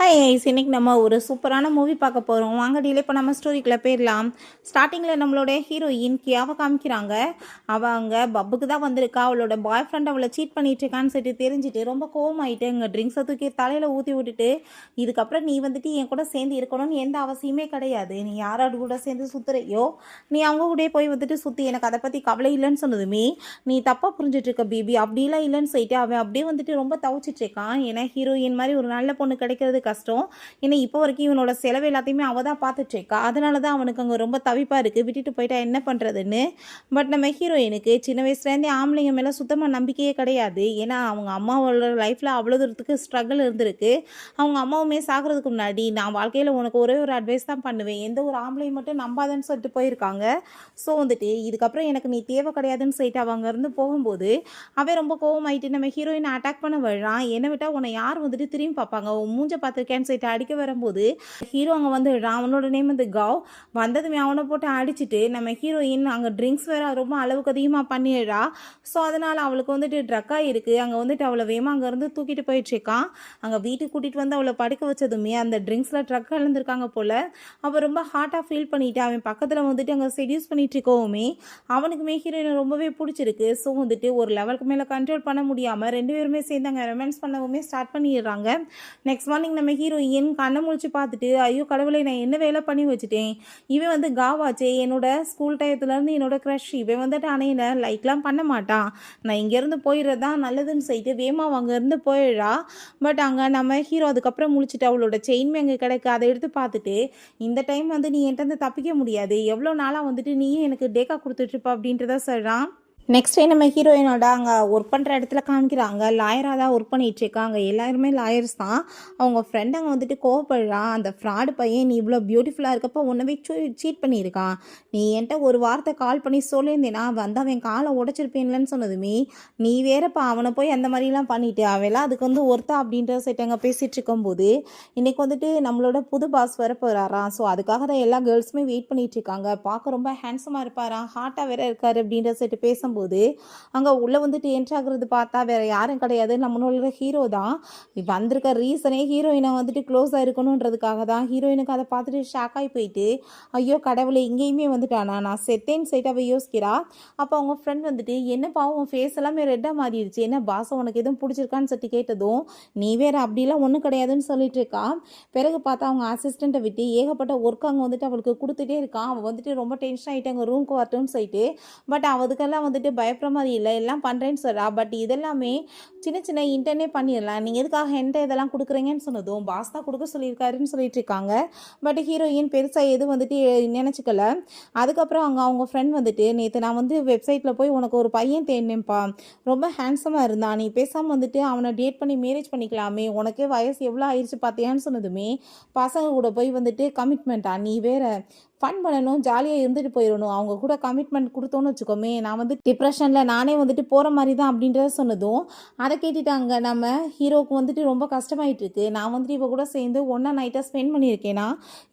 Hi ice, இன்னைக்கு நம்ம ஒரு சூப்பரான மூவி பார்க்க போகிறோம். வாங்க டீலே இப்போ நம்ம ஸ்டோரிக்குள்ளே போயிடலாம். ஸ்டார்டிங்கில் நம்மளோட ஹீரோயின் கியாவை காமிக்கிறாங்க. அவள் அங்கே பப்புக்கு தான் வந்திருக்கா. அவளோட பாய் ஃப்ரெண்ட் அவளை சீட் பண்ணிட்டு இருக்கான்னு சொல்லிட்டு தெரிஞ்சுட்டு ரொம்ப கோவமாயிட்டு இங்கே ட்ரிங்க்ஸை தூக்கி தலையில் ஊற்றி விட்டுட்டு, இதுக்கப்புறம் நீ வந்துட்டு என் கூட சேர்ந்து இருக்கணும்னு எந்த அவசியமே கிடையாது. நீ யாரோட கூட சேர்ந்து சுற்றுறையோ நீ அவங்க கூட போய் வந்துட்டு சுற்றி, எனக்கு அதை பற்றி கவலை இல்லைன்னு சொன்னதுமே நீ தப்பாக புரிஞ்சிட்டு இருக்க பேபி, அப்படிலாம் இல்லைன்னு சொல்லிட்டு அவன் அப்படியே வந்துட்டு ரொம்ப தவிச்சிட்டு இருக்கான். ஏன்னா ஹீரோயின் மாதிரி ஒரு நல்ல பொண்ணு கிடைக்கிறது கஷ்டம். ஏன்னா இப்போ வரைக்கும் இவனோட செலவு எல்லாத்தையுமே அவள் தான் பார்த்துட்டு இருக்கா. அதனால தான் அவனுக்கு அங்கே ரொம்ப தவிப்பாக இருக்குது. விட்டுட்டு போயிட்டா என்ன பண்ணுறதுன்னு. பட் நம்ம ஹீரோயினுக்கு சின்ன வயசுலேருந்தே ஆம்பளைங்க மேலே சுத்தமாக நம்பிக்கையே கிடையாது. ஏன்னா அவங்க அம்மாவோட லைஃப்பில் அவ்வளோ தூரத்துக்கு ஸ்ட்ரகிள் இருந்திருக்கு. அவங்க அம்மாவுமே சாகிறதுக்கு முன்னாடி நான் வாழ்க்கையில் உனக்கு ஒரே ஒரு அட்வைஸ் தான் பண்ணுவேன், எந்த ஒரு ஆம்பளையும் மட்டும் நம்பாதன்னு சொல்லிட்டு போயிருக்காங்க. ஸோ வந்துட்டு இதுக்கப்புறம் எனக்கு நீ தேவை கிடையாதுன்னு சொல்லிட்டு அவங்க அங்கேருந்து போகும்போது அவன் ரொம்ப கோவமாயிட்டு நம்ம ஹீரோயினை அட்டாக் பண்ண வர்றான். என்னை விட்டால் உன்னை யார் வந்துட்டு திரும்பி பார்ப்பாங்க, உன் மூஞ்ச பார்த்துருக்கேன்னு சொல்லிட்டு அடிக்க வரும்போது ஹீரோ அங்கே வந்துடுறான். அவனோட நேம் வந்து காவ். வந்ததுமே அவனை போட்டு அடிச்சுட்டு நம்ம ஹீரோயின் அங்கே ட்ரிங்க்ஸ் வேற ரொம்ப அளவுக்கு அதிகமாக பண்ணிடுறா. ஸோ அதனால் அவளுக்கு வந்துட்டு ட்ரக்காக இருக்குது. அங்கே வந்துட்டு அவளை வேமா அங்கேருந்து தூக்கிட்டு போயிட்டுருக்கான். அங்கே வீட்டுக்கு கூட்டிகிட்டு வந்து அவளை படுக்க வச்சதுமே அந்த ட்ரிங்க்ஸில் ட்ரக் கலந்துருக்காங்க போல். அவள் ரொம்ப ஹார்ட்டாக ஃபீல் பண்ணிட்டு அவன் பக்கத்தில் வந்துட்டு அங்கே செடியூஸ் பண்ணிட்டு இருக்கோவுமே அவனுக்குமே ஹீரோயினை ரொம்பவே பிடிச்சிருக்கு. ஸோ வந்துட்டு ஒரு லெவலுக்கு மேலே கண்ட்ரோல் பண்ண முடியாமல் ரெண்டு பேருமே சேர்ந்து அங்கே ரொமான்ஸ் பண்ணவுமே ஸ்டார்ட் பண்ணிடுறாங்க. நெக்ஸ்ட் மார்னிங் நம்ம ஹீரோயின் கண்ணை முழிச்சு பார்த்துட்டு, ஐயோ கடவுளை நான் என்ன வேலை பண்ணி வச்சுட்டேன், இவன் வந்து காவாச்சே, என்னோட ஸ்கூல் டயத்துலேருந்து என்னோட க்ரஷ், இவன் வந்துட்டு அணையில லைக்லாம் பண்ண மாட்டான், நான் இங்கேருந்து போயிடுறது தான் நல்லதுன்னு சொல்லிட்டு வேமா அங்கேருந்து போயிடுறா. பட் அங்கே நம்ம ஹீரோ அதுக்கப்புறம் முழிச்சிட்டு அவளோட செயின்மே அங்கே கிடைக்கு. அதை எடுத்து பார்த்துட்டு, இந்த டைம் வந்து நீ என்கிட்ட தப்பிக்க முடியாது, எவ்வளோ நாளாக வந்துட்டு நீயே எனக்கு டேக்கா கொடுத்துட்ருப்ப அப்படின்றத சொல்கிறான். நெக்ஸ்ட் டே நம்ம ஹீரோயினோட அங்கே ஒர்க் பண்ணுற இடத்துல காமிக்கிறாங்க. லாயராக தான் ஒர்க் பண்ணிகிட்ருக்காங்க. எல்லாருமே லாயர்ஸ் தான். அவங்க ஃப்ரெண்ட் அங்கே வந்துட்டு கோவப்படுறான். அந்த ஃப்ராடு பையன் நீ இவ்வளோ பியூட்டிஃபுல்லாக இருக்கப்போ உன்னவே சீட் பண்ணியிருக்கான், நீ என்கிட்ட ஒரு வார்த்தை கால் பண்ணி சொல்லியிருந்தேனா வந்து அவன் காலை உடச்சிருப்பேன்லன்னு சொன்னதுமே நீ வேறப்பா அவனை போய் அந்த மாதிரிலாம் பண்ணிவிட்டு அவெல்லாம் அதுக்கு வந்து ஒருத்தா அப்படின்ற செட்டு அங்கே பேசிகிட்டு இருக்கும்போது இன்றைக்கி வந்துட்டு நம்மளோட புது பாஸ் வர போகிறாராம். ஸோ அதுக்காக தான் எல்லா கேர்ள்ஸுமே வெயிட் பண்ணிகிட்ருக்காங்க. பார்க்க ரொம்ப ஹேண்ட்ஸமாக இருப்பாராம், ஹார்ட்டாக வேற இருக்கார் அப்படின்ற செட்டு பேசும்போது அங்கே உள்ளே வந்துட்டு என்ட்ராகிறது பார்த்தா வேறு யாரும் கிடையாது, நம்மளோட ஹீரோ தான். வந்திருக்க ரீசனே ஹீரோயினை வந்துட்டு க்ளோஸாக இருக்கணுன்றதுக்காக தான். ஹீரோயினுக்கு அதை பார்த்துட்டு ஷாக் ஆகி போயிட்டு, ஐயோ கடவுளை இங்கேயுமே வந்துட்டானா, நான் செத்தேன்னு சைட் அவள் யோசிக்கிறா. அப்போ அவங்க ஃப்ரெண்ட் வந்துட்டு, என்னப்பா உன் ஃபேஸ் எல்லாமே ரெட்டாக மாறிடுச்சு, என்ன பாசம் உனக்கு எதுவும் பிடிச்சிருக்கான்னு சொல்லி கேட்டதும் நீ வேறு அப்படிலாம் ஒன்றும் கிடையாதுன்னு சொல்லிட்டு இருக்கா. பிறகு பார்த்தா அவங்க அசிஸ்டண்ட்டை விட்டு ஏகப்பட்ட ஒர்க் அங்கே வந்துட்டு அவளுக்கு கொடுத்துட்டே இருக்கான். அவள் வந்துட்டு ரொம்ப டென்ஷன் ஆகிட்டு அங்கே ரூம்க்கு வரட்டும்னு சொல்லிட்டு, பட் அதுக்கெல்லாம் வந்துட்டு பயப்படுற மாதிரி இல்லை, எல்லாம் பண்ணுறேன்னு சொல்கிறா. பட் இதெல்லாமே சின்ன சின்ன இன்டர்னே பண்ணிடலாம், நீங்கள் எதுக்காக என்கிட்ட இதெல்லாம் கொடுக்குறீங்கன்னு சொன்னதும் பாஸ் தான் கொடுக்க சொல்லியிருக்காருன்னு சொல்லிட்டு இருக்காங்க. பட் ஹீரோயின் பெருசாக எதுவும் வந்துட்டு நினச்சிக்கல. அதுக்கப்புறம் அவங்க ஃப்ரெண்ட் வந்துட்டு, நேற்று நான் வந்து வெப்சைட்டில் போய் உனக்கு ஒரு பையன் தேடினேன்ப்பா, ரொம்ப ஹேண்ட்ஸமாக இருந்தான், நீ பேசாமல் வந்துட்டு அவனை டேட் பண்ணி மேரேஜ் பண்ணிக்கலாமே, உனக்கே வயசு எவ்வளோ ஆயிடுச்சு பார்த்தியான்னு சொன்னதுமே பசங்க கூட போய் வந்துட்டு கமிட்மெண்ட்டா, நீ வேற ஃபன் பண்ணணும், ஜாலியாக இருந்துட்டு போயிடணும், அவங்க கூட கமிட்மெண்ட் கொடுத்தோன்னு வச்சுக்கோமே நான் வந்து டிப்ரெஷனில் நானே வந்துட்டு போகிற மாதிரி தான் அப்படின்றத சொன்னதும் அதை கேட்டுட்டாங்க. நம்ம ஹீரோவுக்கு வந்துட்டு ரொம்ப கஷ்டமாயிட்டு இருக்கு, நான் வந்துட்டு இவ கூட சேர்ந்து ஒன்றா நைட்டாக ஸ்பெண்ட் பண்ணியிருக்கேன்னா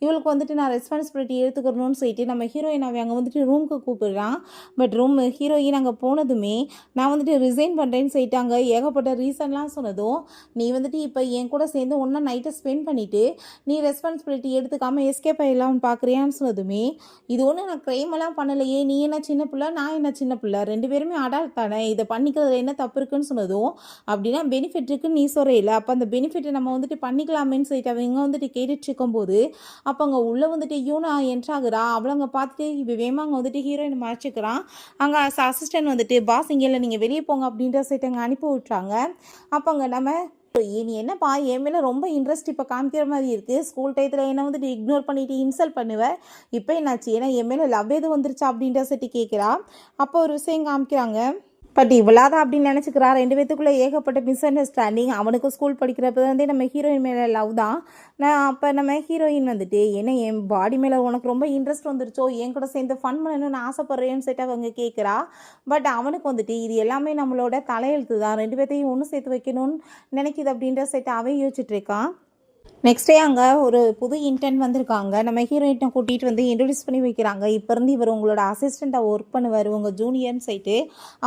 இவளுக்கு வந்துட்டு நான் ரெஸ்பான்சிபிலிட்டி எடுத்துக்கணும்னு சொல்லிட்டு நம்ம ஹீரோயின் அங்கே வந்துட்டு ரூமுக்கு கூப்பிடுறான். பட் ஹீரோயின் அங்கே போனதுமே நான் வந்துட்டு ரிசைன் பண்ணுறேன்னு சொல்லிட்டாங்க. ஏகப்பட்ட ரீசன்லாம் சொன்னதும் நீ வந்துட்டு இப்போ என் கூட சேர்ந்து ஒன்றா நைட்டை ஸ்பெண்ட் பண்ணிவிட்டு நீ ரெஸ்பான்சிபிலிட்டி எடுத்துக்காமல் எஸ்கேப் ஆகிடலாம்னு பார்க்குறியான்னு சொன்னதுமே, இது ஒன்று நான் க்ரைமெல்லாம் பண்ணலையே, நீ என்ன சின்ன பிள்ளை நான் என்ன சின்ன பிள்ளை, ரெண்டு பேருமே அடால்ட் தானே, இதை பண்ணிக்கிறதுல என்ன தப்பு இருக்குன்னு சொன்னதும் அப்படின்னா பெனிஃபிட் இருக்குன்னு நீ சொல்கிறீல, அப்போ அந்த பெனிஃபிட்டை நம்ம வந்துட்டு பண்ணிக்கலாமேன்னு சொல்லிட்டு அவங்க வந்துட்டு கேட்டுட்டு இருக்கும்போது அப்போ அங்கே உள்ளே வந்துட்டு யூனா என்ட்ராகிறா. அவளங்க பார்த்துட்டு இப்போ வேமாங்க வந்துட்டு ஹீரோயின் மறைச்சிக்கிறான். அங்கே அசிஸ்டன்ட் வந்துட்டு பாஸ் இங்கே இல்லை நீங்கள் வெளியே போங்க அப்படின்ற சைட்டு அங்கே அனுப்பி விட்றாங்க. அப்போ அங்கே நம்ம நீ என்னப்பா என் மேலே ரொம்ப இன்ட்ரெஸ்ட் இப்போ காமிக்கிற மாதிரி இருக்குது, ஸ்கூல் டயத்தில் என்ன வந்துட்டு இக்னோர் பண்ணிவிட்டு இன்சல்ட் பண்ணுவேன், இப்போ என்னாச்சு, ஏன்னா என் மேலே லவ் எதுவும் வந்துருச்சா அப்படின்ற சட்டி கேட்குறா. அப்போ ஒரு விஷயம் காமிக்கிறாங்க. பட் இவ்வளோதான் அப்படின்னு நினச்சிக்கிறா. ரெண்டு பேத்துக்குள்ளே ஏகப்பட்ட மிஸ் அண்டர்ஸ்டாண்டிங். அவனுக்கு ஸ்கூல் படிக்கிறப்ப நம்ம ஹீரோயின் மேலே லவ் தான். அப்போ நம்ம ஹீரோயின் வந்துட்டு, என்ன என் பாடி மேலே உனக்கு ரொம்ப இன்ட்ரெஸ்ட் வந்துருச்சோ, என் கூட சேர்ந்து ஃபன் பண்ணணும்னு ஆசைப்பட்றேன்னு சொல்லிட்டு அவங்க கேட்குறா. பட் அவனுக்கு வந்துட்டு இது எல்லாமே நம்மளோட தலையெழுத்து தான், ரெண்டு பேர்த்தையும் ஒன்று சேர்த்து வைக்கணும்னு நினைக்கிது அப்படின்ற செட்டு அவன் யோசிச்சுட்டு இருக்கான். நெக்ஸ்ட் டே அங்கே ஒரு புது இன்டர்ன் வந்திருக்காங்க. நம்ம ஹீரோயினை கூட்டிகிட்டு வந்து இன்ட்ரடியூஸ் பண்ணி வைக்கிறாங்க. இப்போ இருந்து இவர் உங்களோட அசிஸ்டண்ட்டாக ஒர்க் பண்ணுவார், உங்கள் ஜூனியர்னு சொல்லிட்டு.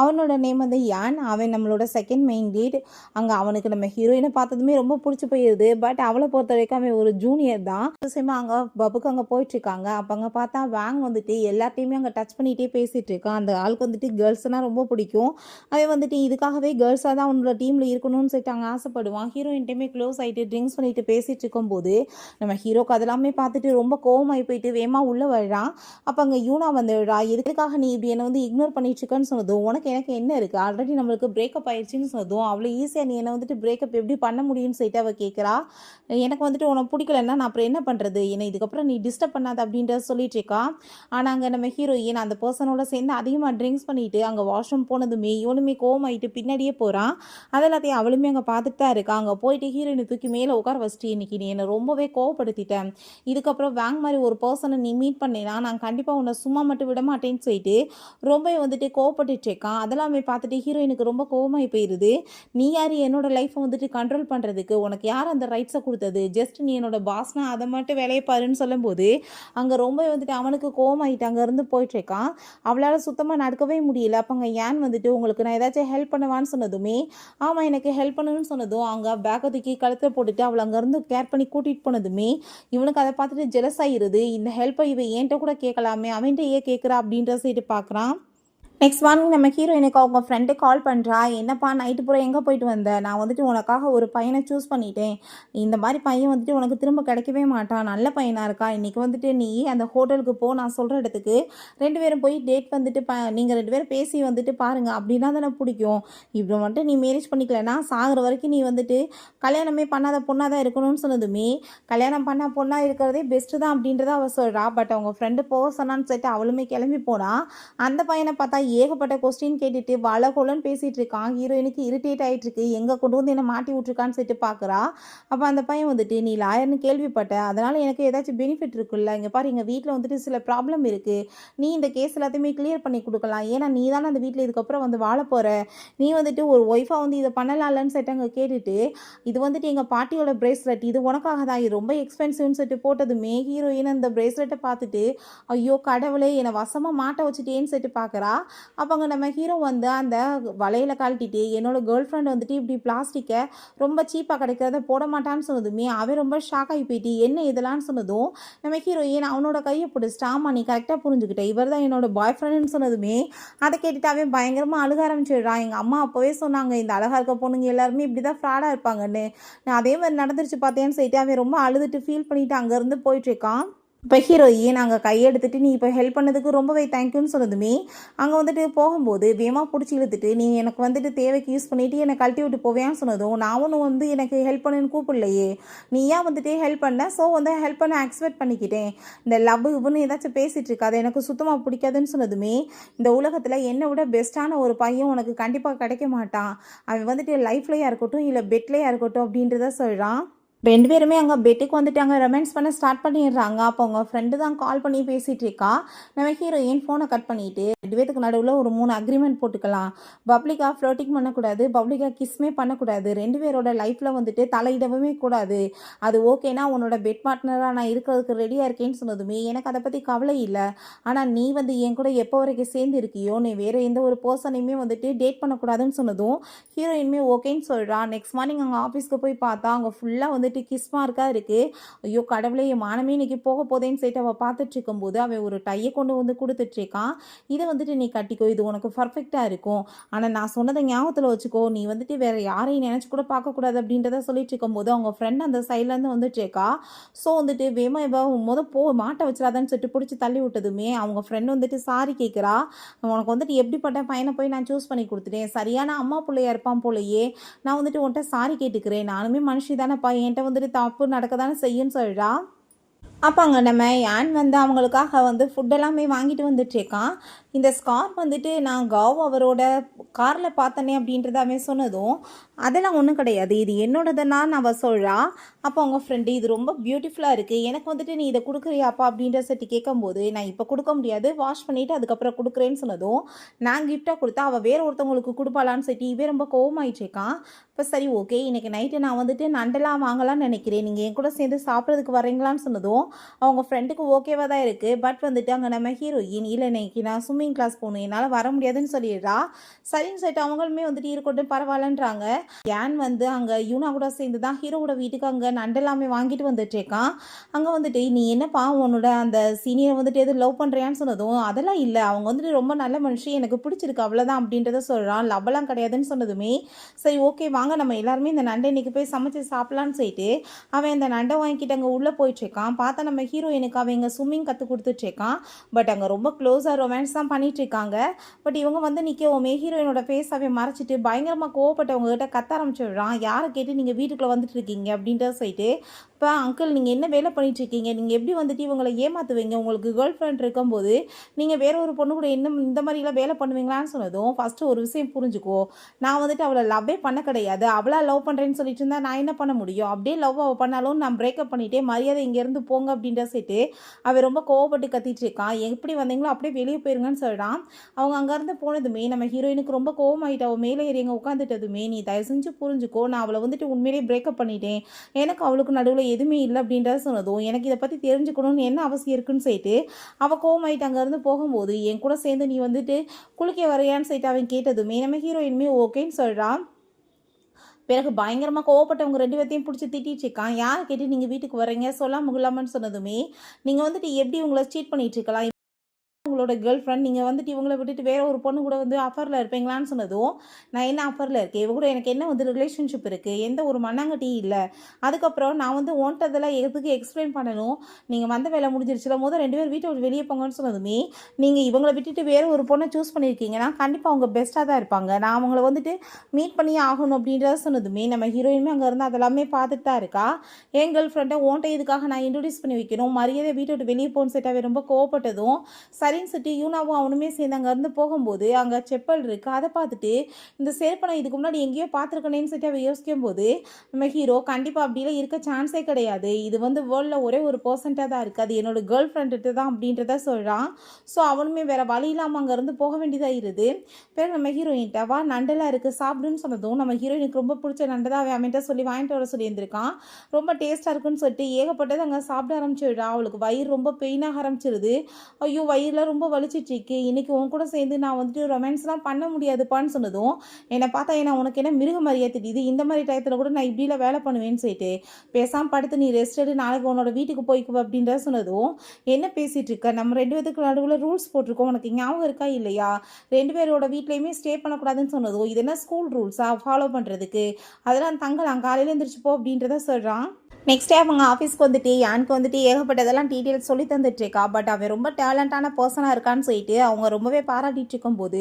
அவனோட நேம் வந்து யான். அவன் நம்மளோட செகண்ட் மெயின் லீட். அங்கே அவனுக்கு நம்ம ஹீரோயினை பார்த்ததுமே ரொம்ப பிடிச்சி போயிடுது. பட் அவளை பொறுத்த வரைக்கும் அவன் ஒரு ஜூனியர் தான். விஷயமா அங்கே பப்புக்கு அங்கே போயிட்டுருக்காங்க. அப்போ அங்கே பார்த்தா வேங் வந்துட்டு எல்லாத்தையுமே அங்கே டச் பண்ணிகிட்டே பேசிகிட்டு இருக்கான். அந்த ஆளுக்கு வந்துட்டு கேர்ள்ஸ்னால் ரொம்ப பிடிக்கும். அவன் வந்துட்டு இதுக்காகவே கேர்ள்ஸாக தான் அவனோட டீமில் இருக்கணும்னு சொல்லிட்டு அங்கே ஆசைப்படுவான். ஹீரோயின்ட்டையுமே க்ளோஸ் ஆகிட்டு ட்ரிங்க்ஸ் பண்ணிட்டு பேசிட்டு இருக்கும்போது நம்ம ஹீரோக்கு அதெல்லாமே பார்த்துட்டு ரொம்ப கோவமாகி போயிட்டு வேமா உள்ளே வர்றான். அப்போ அங்கே யூனா வந்துடுறா. எதுக்காக நீ இப்படி என்னை வந்து இக்னோர் பண்ணிட்டு இருக்கன்னு சொன்னதும், உனக்கு எனக்கு என்ன இருக்குது, ஆல்ரெடி நம்மளுக்கு பிரேக்கப் ஆயிடுச்சுன்னு சொன்னதும், அவ்வளோ ஈஸியாக நீ என்னை வந்துட்டு பிரேக்கப் எப்படி பண்ண முடியும்னு சொல்லிட்டு அவள் கேட்குறா. எனக்கு வந்துட்டு உனக்கு பிடிக்கலன்னா நான் அப்புறம் என்ன பண்ணுறது, என்னை இதுக்கப்புறம் நீ டிஸ்டர்ப் பண்ணாத அப்படின்றத சொல்லிட்டு இருக்கா. ஆனால் அங்கே நம்ம ஹீரோயின் அந்த பர்சனோட சேர்ந்து அதிகமாக ட்ரிங்க்ஸ் பண்ணிட்டு அங்கே வாஷ்ரூம் போனதுமே இவனுமே கோவமாயிட்டு பின்னாடியே போகிறான். அதெல்லாத்தையும் அவளுமே அங்கே பார்த்துட்டு தான் இருக்கா. அங்கே போயிட்டு ஹீரோயினை தூக்கி மேலே உட்கார வச்சுட்டு, இன்னைக்கு நீ என்னை ரொம்பவே கோவப்படுத்திட்டேன், இதுக்கப்புறம் வேங் மாதிரி ஒரு பர்சனை நீ மீட் பண்ணினா நான் கண்டிப்பாக உன்னை சும்மா மட்டும் விட மாட்டேன்னு சொல்லிட்டு ரொம்பவே வந்துட்டு கோவப்பட்டுட்டு இருக்கான். அதெல்லாமே பார்த்துட்டு ஹீரோயினுக்கு ரொம்ப கோவமாகி போயிடுது. நீ யார் என்னோட லைஃப்பை வந்துட்டு கண்ட்ரோல் பண்ணுறதுக்கு, உனக்கு யார் அந்த ரைட்ஸை கொடுத்தது, ஜஸ்ட் நீ என்னோட பாஸ்னா அதை மட்டும் வேலையை பாருன்னு சொல்லும்போது அங்கே ரொம்ப வந்துட்டு அவனுக்கு கோவமாகிட்டு அங்கேருந்து போயிட்டுருக்கான். அவளால் சுத்தமாக நடக்கவே முடியல. அப்போ அங்கே ஏன் வந்துட்டு உங்களுக்கு நான் ஏதாச்சும் ஹெல்ப் பண்ணுவான்னு சொன்னதுமே, ஆமாம் எனக்கு ஹெல்ப் பண்ணணும்னு சொன்னதும் அங்கே பேக்கை தூக்கி கழுத்தில் போட்டுட்டு அவளை அங்கேருந்து கேர் பண்ணி கூட்டிகிட்டு போனதுமே இவனுக்கு அதை பார்த்துட்டு ஜெலஸ் ஆகிடுது. இந்த ஹெல்ப்பை இவன் என்கிட்ட கூட கேட்கலாமே, அவன்கிட்ட ஏன் கேட்குறா அப்படின்ற சைடு பார்க்குறான். நெக்ஸ்ட் மார்னிங் நம்ம ஹீரோயினுக்கு அவங்க ஃப்ரெண்டு கால் பண்ணுறா. என்னப்பா நைட்டு பூரா எங்கே போயிட்டு வந்தேன், நான் வந்துட்டு உனக்காக ஒரு பையனை சூஸ் பண்ணிட்டேன், இந்த மாதிரி பையன் வந்துட்டு உனக்கு திரும்ப கிடைக்கவே மாட்டான், நல்ல பையனாக இருக்கா, இன்றைக்கி வந்துட்டு நீ அந்த ஹோட்டலுக்கு போ, நான் சொல்கிற இடத்துக்கு 2 பேரும் போய் டேட் வந்துட்டு நீங்கள் 2 பேரும் பேசி வந்துட்டு பாருங்கள், அப்படின்னா தானே பிடிக்கும், இப்படி வந்துட்டு நீ மேரேஜ் பண்ணிக்கலன்னா சாகிற வரைக்கும் நீ வந்துட்டு கல்யாணமே பண்ணாத பொண்ணாக தான் இருக்கணும்னு சொன்னதுமே, கல்யாணம் பண்ண பொண்ணாக இருக்கிறதே பெஸ்ட்டு தான் அப்படின்றத அவள் சொல்கிறா. பட் அவங்க ஃப்ரெண்டு போக சொன்னான்னு சொல்லிட்டு அவளுமே கிளம்பி போனா. அந்த பையனை பார்த்தா ஏகப்பட்ட கொஸ்டின் கேட்டுட்டு வளகொலன்னு பேசிகிட்டு இருக்கான். ஹீரோயினுக்கு இரிட்டேட் ஆகிட்டு இருக்கு, எங்கே கொண்டு வந்து என்னை மாட்டி விட்ருக்கான்னு சொல்லிட்டு பார்க்குறா. அப்போ அந்த பையன் வந்துட்டு நீ லாயர்னு கேள்விப்பட்ட, அதனால் எனக்கு ஏதாச்சும் பெனிஃபிட் இருக்குல்ல, இங்கே பாரு எங்கள் வீட்டில் வந்துட்டு சில ப்ராப்ளம் இருக்குது, நீ இந்த கேஸ் எல்லாத்தையுமே கிளியர் பண்ணி கொடுக்கலாம், ஏன்னா நீ தானே அந்த வீட்டில் இதுக்கப்புறம் வந்து வாழ போகிற, நீ வந்துட்டு ஒரு ஒய்ஃபாக வந்து இதை பண்ணலாம்லன்னு சொல்லிட்டு அங்கே கேட்டுட்டு, இது வந்துட்டு எங்கள் பாட்டியோட பிரேஸ்லெட், இது உனக்காக தான், இது ரொம்ப எக்ஸ்பென்சிவ்னு சொல்லிட்டு போட்டதுமே ஹீரோயின் அந்த பிரேஸ்லெட்டை பார்த்துட்டு ஐயோ கடவுளே என்னை வசமாக மாட்ட வச்சுட்டேன்னு சொல்லிட்டு பார்க்குறா. அப்போ அங்கே நம்ம ஹீரோ வந்து அந்த வலையில் கழட்டிட்டு என்னோட கேர்ள் ஃப்ரெண்ட் வந்துட்டு இப்படி பிளாஸ்டிக்கை ரொம்ப சீப்பாக கிடைக்கிறத போட மாட்டான்னு சொன்னதுமே அவன் ரொம்ப ஷாக் ஆகி போயிட்டு என்ன இதெல்லாம்னு சொன்னதும் நம்ம ஹீரோயின் அவனோட கையை பிடிச்சிட்டு ஆமாம் நீ கரெக்டாக புரிஞ்சுக்கிட்ட, இவர் தான் என்னோட பாய் ஃப்ரெண்டுன்னு சொன்னதுமே அதை கேட்டுட்டு அவன் பயங்கரமாக அழுக ஆரம்பிச்சிடுறான். எங்கள் அம்மா அப்போவே சொன்னாங்க இந்த அழகாக இருக்க பொண்ணுங்க எல்லாருமே இப்படி தான் ஃப்ராடாக இருப்பாங்கன்னு, நான் அதே மாதிரி நடந்துருச்சு பார்த்தேன்னு சொல்லிட்டு அவன் ரொம்ப அழுதுட்டு ஃபீல் பண்ணிவிட்டு அங்கேருந்து போயிட்டுருக்கான். இப்போ ஹீரோயின் அங்கே கையெடுத்துட்டு நீ இப்போ ஹெல்ப் பண்ணதுக்கு ரொம்பவே தேங்க்யூன்னு சொன்னதுமே அங்கே வந்துட்டு போகும்போது வேகமாக பிடிச்சி இழுத்துட்டு நீ எனக்கு வந்துட்டு தேவைக்கு யூஸ் பண்ணிவிட்டு என்னை கழட்டி விட்டு போவேன்னு சொன்னதும் நான் ஒன்றும் வந்து எனக்கு ஹெல்ப் பண்ணுன்னு கூப்பிடலையே, நீ ஏன் வந்துட்டு ஹெல்ப் பண்ண, ஸோ வந்து ஹெல்ப் பண்ண எக்ஸ்பெக்ட் பண்ணிக்கிட்டேன், இந்த லவ் இவனு ஏதாச்சும் பேசிகிட்டு இருக்காது எனக்கு சுத்தமாக பிடிக்காதுன்னு சொன்னதுமே இந்த உலகத்தில் என்னை விட பெஸ்ட்டான ஒரு பையன் உனக்கு கண்டிப்பாக கிடைக்க மாட்டான், அவன் வந்துட்டு லைஃப்லையாக இருக்கட்டும் இல்லை பெட்லையாக இருக்கட்டும் அப்படின்றத சொல்கிறான். 2 பேருமே அங்கே பெட்டுக்கு வந்துட்டு அங்கே ரொமான்ஸ் பண்ண ஸ்டார்ட் பண்ணிடுறாங்க. அப்போ அவங்க ஃப்ரெண்டு தான் கால் பண்ணி பேசிகிட்டு இருக்கா. நம்ம ஹீரோயின் ஃபோனை கட் பண்ணிவிட்டு 2 பேருக்கு நடுவில் ஒரு 3 அக்ரிமெண்ட் போட்டுக்கலாம், பப்ளிக்காக ஃப்ளோட்டிங் பண்ணக்கூடாது, பப்ளிக்காக கிஸ்மே பண்ணக்கூடாது, 2 பேரோட லைஃப்பில் வந்துட்டு தலையிடவே கூடாது, அது ஓகேனா உன்னோட பெட் பார்ட்னராக நான் இருக்கிறதுக்கு ரெடியாக இருக்கேன்னு சொன்னதுமே எனக்கு அதை பற்றி கவலை இல்லை, ஆனால் நீ வந்து என் கூட எப்போ வரைக்கும் சேர்ந்து இருக்கியோ நீ வேறு எந்த ஒரு பர்சனையுமே வந்துட்டு டேட் பண்ணக்கூடாதுன்னு சொன்னதும் ஹீரோயினுமே ஓகேன்னு சொல்கிறான். நெக்ஸ்ட் மார்னிங் அங்கே ஆஃபீஸ்க்கு போய் பார்த்தா அங்கே ஃபுல்லாக வந்துட்டு கிஸ் மார்க்காக இருக்குது. ஐயோ கடவுளே என் மானமே இன்னைக்கு போக போதேன்னு சொல்லிட்டு அவள் பார்த்துட்டு இருக்கும்போது அவன் ஒரு டையை கொண்டு வந்து கொடுத்துட்ருக்கான். இதை வந்துட்டு நீ கட்டிக்கோ, இது உனக்கு பர்ஃபெக்டாக இருக்கும், ஆனால் நான் சொன்னதை ஞாபகத்தில் வச்சுக்கோ, நீ வந்துட்டு வேறு யாரையும் நினச்சி கூட பார்க்கக்கூடாது அப்படின்றத சொல்லிட்டு இருக்கும்போது அவங்க ஃப்ரெண்ட் அந்த சைட்லேருந்து வந்துட்டுருக்கா. ஸோ வந்துட்டு வேமா மாட்டை வச்சிடாதான்னு சொல்லிட்டு பிடிச்சி தள்ளி விட்டதுமே அவங்க ஃப்ரெண்ட் வந்துட்டு சாரி கேட்குறா. உனக்கு வந்துட்டு எப்படிப்பட்ட பையனை போய் நான் சூஸ் பண்ணி கொடுத்துட்டேன், சரியான அம்மா பிள்ளையா இருப்பான் போலையே, நான் வந்துட்டு உன்கிட்ட சாரி கேட்டுக்கிறேன், நானுமே மனுஷி தானேப்பா, என்கிட்ட வந்துட்டு தப்பு நடக்க தானே செய்யுன்னு சொல்கிறா. அப்போ அங்கே நம்ம யான் வந்து அவங்களுக்காக வந்து ஃபுட் எல்லாமே வாங்கிட்டு வந்துட்டுருக்கான். இந்த ஸ்கார் வந்துட்டு நான் காவ் அவரோட காரில் பார்த்தனே அப்படின்றத அவன் சொன்னதும், அதெல்லாம் ஒன்றும் கிடையாது, இது என்னோடதுன்னா அவள் சொல்கிறா. அப்போ அவங்க ஃப்ரெண்டு, இது ரொம்ப பியூட்டிஃபுல்லாக இருக்குது, எனக்கு வந்துட்டு நீ இதை கொடுக்குறியாப்பா அப்படின்ற சட்டி கேட்கும்போது, நான் இப்போ கொடுக்க முடியாது, வாஷ் பண்ணிவிட்டு அதுக்கப்புறம் கொடுக்குறேன்னு சொன்னதும், நான் கிஃப்டாக கொடுத்தா அவள் வேறு ஒருத்தவங்களுக்கு கொடுப்பாளான்னு சொல்லிட்டு இவே ரொம்ப கோவமாயிட்டுருக்கான். இப்போ சரி ஓகே, இன்றைக்கி நைட்டு நான் வந்துட்டு நண்டெல்லாம் வாங்கலாம்னு நினைக்கிறேன், நீங்கள் என் கூட சேர்ந்து சாப்பிட்றதுக்கு வரீங்களான்னு சொன்னதும் அவங்க ஃப்ரெண்டுக்கு ஓகேவாக தான் இருக்குது. பட் வந்துட்டு அங்கே நம்ம ஹீரோயின், இல்லை இன்னைக்கு நான் ஸ்விம்மிங் கிளாஸ் போகணும், என்னால் வர முடியாதுன்னு சொல்லிடுறா. சரின்னு சொல்லிட்டு அவங்களுமே வந்துட்டு இருக்கட்டும் பரவாயில்லன்றாங்க. ஏன் வந்து அங்கே யூனா கூட சேர்ந்து தான் ஹீரோவோட வீட்டுக்கு அங்கே நண்டெல்லாமே வாங்கிட்டு வந்துட்டுருக்கான். அங்கே வந்துட்டு நீ என்னப்பா உன்னோட அந்த சீனியரை வந்துட்டு எது லவ் பண்ணுறியான்னு சொன்னதும், அதெல்லாம் இல்லை, அவங்க வந்துட்டு ரொம்ப நல்ல மனுஷன், எனக்கு பிடிச்சிருக்கு அவ்வளோதான் அப்படின்றத சொல்கிறான். லவ்வெல்லாம் கிடையாதுன்னு சொன்னதுமே சரி ஓகே வாங்க நம்ம எல்லாருமே இந்த நண்டை இன்றைக்கி போய் சமைச்சு சாப்பிட்லான்னு சொல்லிட்டு அவன் இந்த நண்டை வாங்கிட்டு அங்கே உள்ளே போயிட்டுருக்கான். பார்த்தா நம்ம ஹீரோயினுக்கு அவன் இங்கே ஸ்விம்மிங் கற்றுக் கொடுத்துட்ருக்கான். பட் அங்கே ரொம்ப க்ளோஸாக ரொமான்ஸ் தான் பண்ணிகிட்ருக்காங்க. பட் இவங்க வந்து நிற்கவுமே ஹீரோயினோட ஃபேஸ் அவன் மறைச்சிட்டு பயங்கரமாக கோவப்பட்டவங்ககிட்ட கத்த ஆரம்பிச்சிடுறான். யாரை கேட்டு நீங்கள் வீட்டுக்குள்ளே வந்துட்டு இருக்கீங்க அப்படின்றத சொல்லிட்டு, இப்போ அங்கிள் நீங்கள் என்ன வேலை பண்ணிகிட்ருக்கீங்க, நீங்கள் எப்படி வந்துட்டு இவங்களை ஏமாற்றுவீங்க, உங்களுக்கு கேர்ள் ஃப்ரெண்ட் இருக்கும்போது நீங்கள் வேற ஒரு பொண்ணு கூட என்ன இந்த மாதிரிலாம் வேலை பண்ணுவீங்களான்னு சொன்னதும், ஃபஸ்ட்டு ஒரு விஷயம் புரிஞ்சுக்கோ, நான் வந்துட்டு அவளை லவ்வே பண்ண கிடையாது, அவளா லவ் பண்ணுறேன்னு சொல்லிட்டு இருந்தா நான் என்ன பண்ண முடியும், அப்படியே லவ் அவள் பண்ணாலும் நான் பிரேக்கப் பண்ணிவிட்டே மரியாதை இங்கேருந்து போங்க அப்படின்ற சொல்லிட்டு அவன் ரொம்ப கோவப்பட்டு கத்திட்டு இருக்கான். எப்படி வந்தீங்களோ அப்படியே வெளியே போயிருங்கன்னு சொல்கிறான். அவங்க அங்கேருந்து போனதுமே நம்ம ஹீரோயினுக்கு ரொம்ப கோவமாயிட்டு அவள் மேலே ஏறி எங்கே உட்காந்துட்டதுமே, நீ தயவு செஞ்சு புரிஞ்சுக்கோ, நான் அவளை வந்துட்டு உண்மையிலேயே பிரேக்கப் பண்ணிட்டேன், எனக்கு அவளுக்கு நடுவில் எதுவுமே இல்லை அப்படின்றத சொன்னதும், எனக்கு இதை பற்றி தெரிஞ்சுக்கணும்னு என்ன அவசியம் இருக்குன்னு சொல்லிட்டு அவள் கோவமாயிட்டு அங்கேருந்து போகும்போது, என் கூட சேர்ந்து நீ வந்துட்டு குளிக்க வரையான்னு சொல்லிட்டு அவன் கேட்டதுமே நம்ம ஹீரோயினுமே ஓகேன்னு சொல்கிறான். பிறகு பயங்கரமாக கோவப்பட்டவங்க 2 பேர்த்தையும் பிடிச்சி திட்டிகிட்ருக்கான். யாரை கேட்டு நீங்கள் வீட்டுக்கு வரீங்க, சொல்லாம முகலாமன்னு சொன்னதுமே, நீங்கள் வந்துட்டு எப்படி உங்களை சீட் பண்ணிகிட்டு இருக்கலாம், உங்களோட கேர்ள் ஃப்ரெண்ட், நீங்கள் வந்துட்டு இவங்களை விட்டுட்டு வேற ஒரு பொண்ணு கூட வந்து அஃபரில் இருப்பீங்களான்னு சொன்னதும், நான் என்ன அஃபரில் இருக்கேன், இவ கூட எனக்கு என்ன வந்து ரிலேஷன்ஷிப் இருக்குது, எந்த ஒரு மண்ணாங்கட்டியும் இல்லை, அதுக்கப்புறம் நான் வந்து ஓன்ட்டதெல்லாம் எதுக்கு எக்ஸ்பிளைன் பண்ணணும், நீங்கள் வந்த வேலை முடிஞ்சிருச்சுல, முதல் 2 பேர் வீட்டை விட்டு வெளியே போங்கன்னு சொன்னதுமே, நீங்கள் இவங்களை விட்டுட்டு வேறு ஒரு பொண்ணை சூஸ் பண்ணியிருக்கீங்கன்னா கண்டிப்பாக அவங்க பெஸ்ட்டாக தான் இருப்பாங்க, நான் அவங்கள வந்துட்டு மீட் பண்ணியே ஆகணும் அப்படின்றத சொன்னதுமே, நம்ம ஹீரோயினுமே அங்கே இருந்து அதெல்லாமே பார்த்துட்டு தான் இருக்கா. என் கேர்ள் ஃப்ரெண்டை ஓன்ட்டை இதுக்காக நான் இன்ட்ரடியூஸ் பண்ணி வைக்கணும், மரியாதை வீட்டை விட்டு வெளியே போகணும்னு சொல்லிட்டு ரொம்ப கோவப்பட்டதும், சரின்னு சொல்லிட்டு யூனாவும் அவனுமே சேர்ந்து அங்கேருந்து போகும்போது அங்கே செப்பல் இருக்குது, அதை பார்த்துட்டு இந்த செருப்பை நான் இதுக்கு முன்னாடி எங்கேயோ பார்த்துருக்கேனேன்னு சொல்லிட்டு அவள் யோசிக்கும் போது, நம்ம ஹீரோ கண்டிப்பாக அப்படிலாம் இருக்க சான்ஸே கிடையாது, இது வந்து வேர்ல்டில் ஒரே ஒரு பர்சன்ட்டாக தான் இருக்குது, அது என்னோட கேர்ள் ஃப்ரெண்டுட்டு தான் அப்படின்றத சொல்கிறான். ஸோ அவனுமே வேறு வழி இல்லாமல் அங்கேருந்து போக வேண்டியதாக இருது. பிறகு நம்ம ஹீரோயின்ட்ட வா நண்டெல்லாம் இருக்குது சாப்பிடுன்னு சொன்னதும், நம்ம ஹீரோயினுக்கு ரொம்ப பிடிச்ச நண்டை தான் அவன் அவன்கிட்ட சொல்லி வாங்கிட்டு வர சொல்லியிருந்திருக்கான். ரொம்ப டேஸ்ட்டாக இருக்குன்னு சொல்லிட்டு ஏகப்பட்டது அங்கே சாப்பிட ஆரம்பிச்சிடுறா. அவளுக்கு வயிறு ரொம்ப பெயினாக ஆரம்பிச்சிருது. ஐயோ வயிறில் ரொம்ப வலிச்சிட்ருக்கு, இன்றைக்கி உன் கூட சேர்ந்து நான் வந்துட்டு ரொமான்ஸ்லாம் பண்ண முடியாதுப்பான்னு சொன்னதும், என்னை பார்த்தா ஏன்னா உனக்கு என்ன மிருக மாதிரியா தெரியுது, இந்த மாதிரி டயத்தில் கூட நான் இப்படிலாம் வேலை பண்ணுவேன்னு சொல்லிட்டு பேசாமல் படுத்து நீ ரெஸ்ட் எடு, நாளைக்கு உன்னோட வீட்டுக்கு போய்க்குவ அப்படின்ற சொன்னதும், என்ன பேசிகிட்டு இருக்க, நம்ம 2 பேருக்கு நடுவில் ரூல்ஸ் போட்டிருக்கோம், உனக்கு ஞாபகம் இருக்கா இல்லையா, 2 பேரோட வீட்லேயுமே ஸ்டே பண்ணக்கூடாதுன்னு சொன்னதும், இது என்ன ஸ்கூல் ரூல்ஸாக ஃபாலோ பண்ணுறதுக்கு, அதெல்லாம் தங்கலாம் காலையில் எழுந்திரிச்சு போ அப்படின்றத சொல்கிறான். நெக்ஸ்ட் டே அவங்க ஆஃபீஸ்க்கு வந்துட்டு யானுக்கு வந்துட்டு ஏகப்பட்டதெல்லாம் டீட்டெயில்ஸ் சொல்லி தந்துட்டுருக்கா. பட் அவன் ரொம்ப டேலண்டான பர்சனாக இருக்கான்னு சொல்லிட்டு அவங்க ரொம்பவே பாராட்டிட்டு இருக்கும்போது,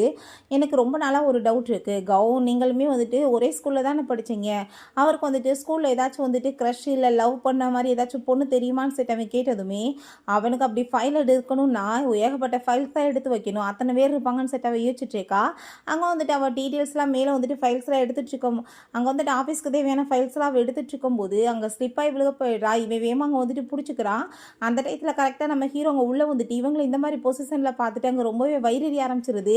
எனக்கு ரொம்ப நாளாக ஒரு டவுட் இருக்குது, நீங்களுமே வந்துட்டு ஒரே ஸ்கூலில் தானே படித்தீங்க, அவருக்கு வந்துட்டு ஸ்கூலில் ஏதாச்சும் வந்துட்டு க்ரஷ் இல்லை லவ் பண்ண மாதிரி ஏதாச்சும் பொண்ணு தெரியுமான்னு சொல்லிட்டு அவன் கேட்டதுமே, அவனுக்கு அப்படி ஃபைல் எடுக்கணும்னா ஏகப்பட்ட ஃபைல்ஸ் தான் எடுத்து வைக்கணும், அத்தனை பேர் இருப்பாங்கன்னு சொல்லிட்டு அவள் யோசிச்சுட்ருக்கா. அங்கே வந்துட்டு அவள் டீட்டெயில்ஸ்லாம் மேலே வந்துட்டு ஃபைல்ஸ்லாம் எடுத்துகிட்டு இருக்கோம், அங்கே வந்துட்டு ஆஃபீஸ்க்கு தேவையான ஃபைல்ஸ்லாம் அவள் எடுத்துகிட்டு இருக்கும்போது அங்கே ஸ்லிப்பாகி விழுக போயிடுறா. இவன் வேமாங்க வந்துட்டு பிடிச்சிக்கிறான். அந்த டயத்தில் கரெக்டாக நம்ம ஹீரோங்க உள்ளே வந்துட்டு இவங்களை இந்த மாதிரி பொசிஷனில் பார்த்துட்டு அங்கே ரொம்பவே வயிறறி ஆரம்பிச்சிருது.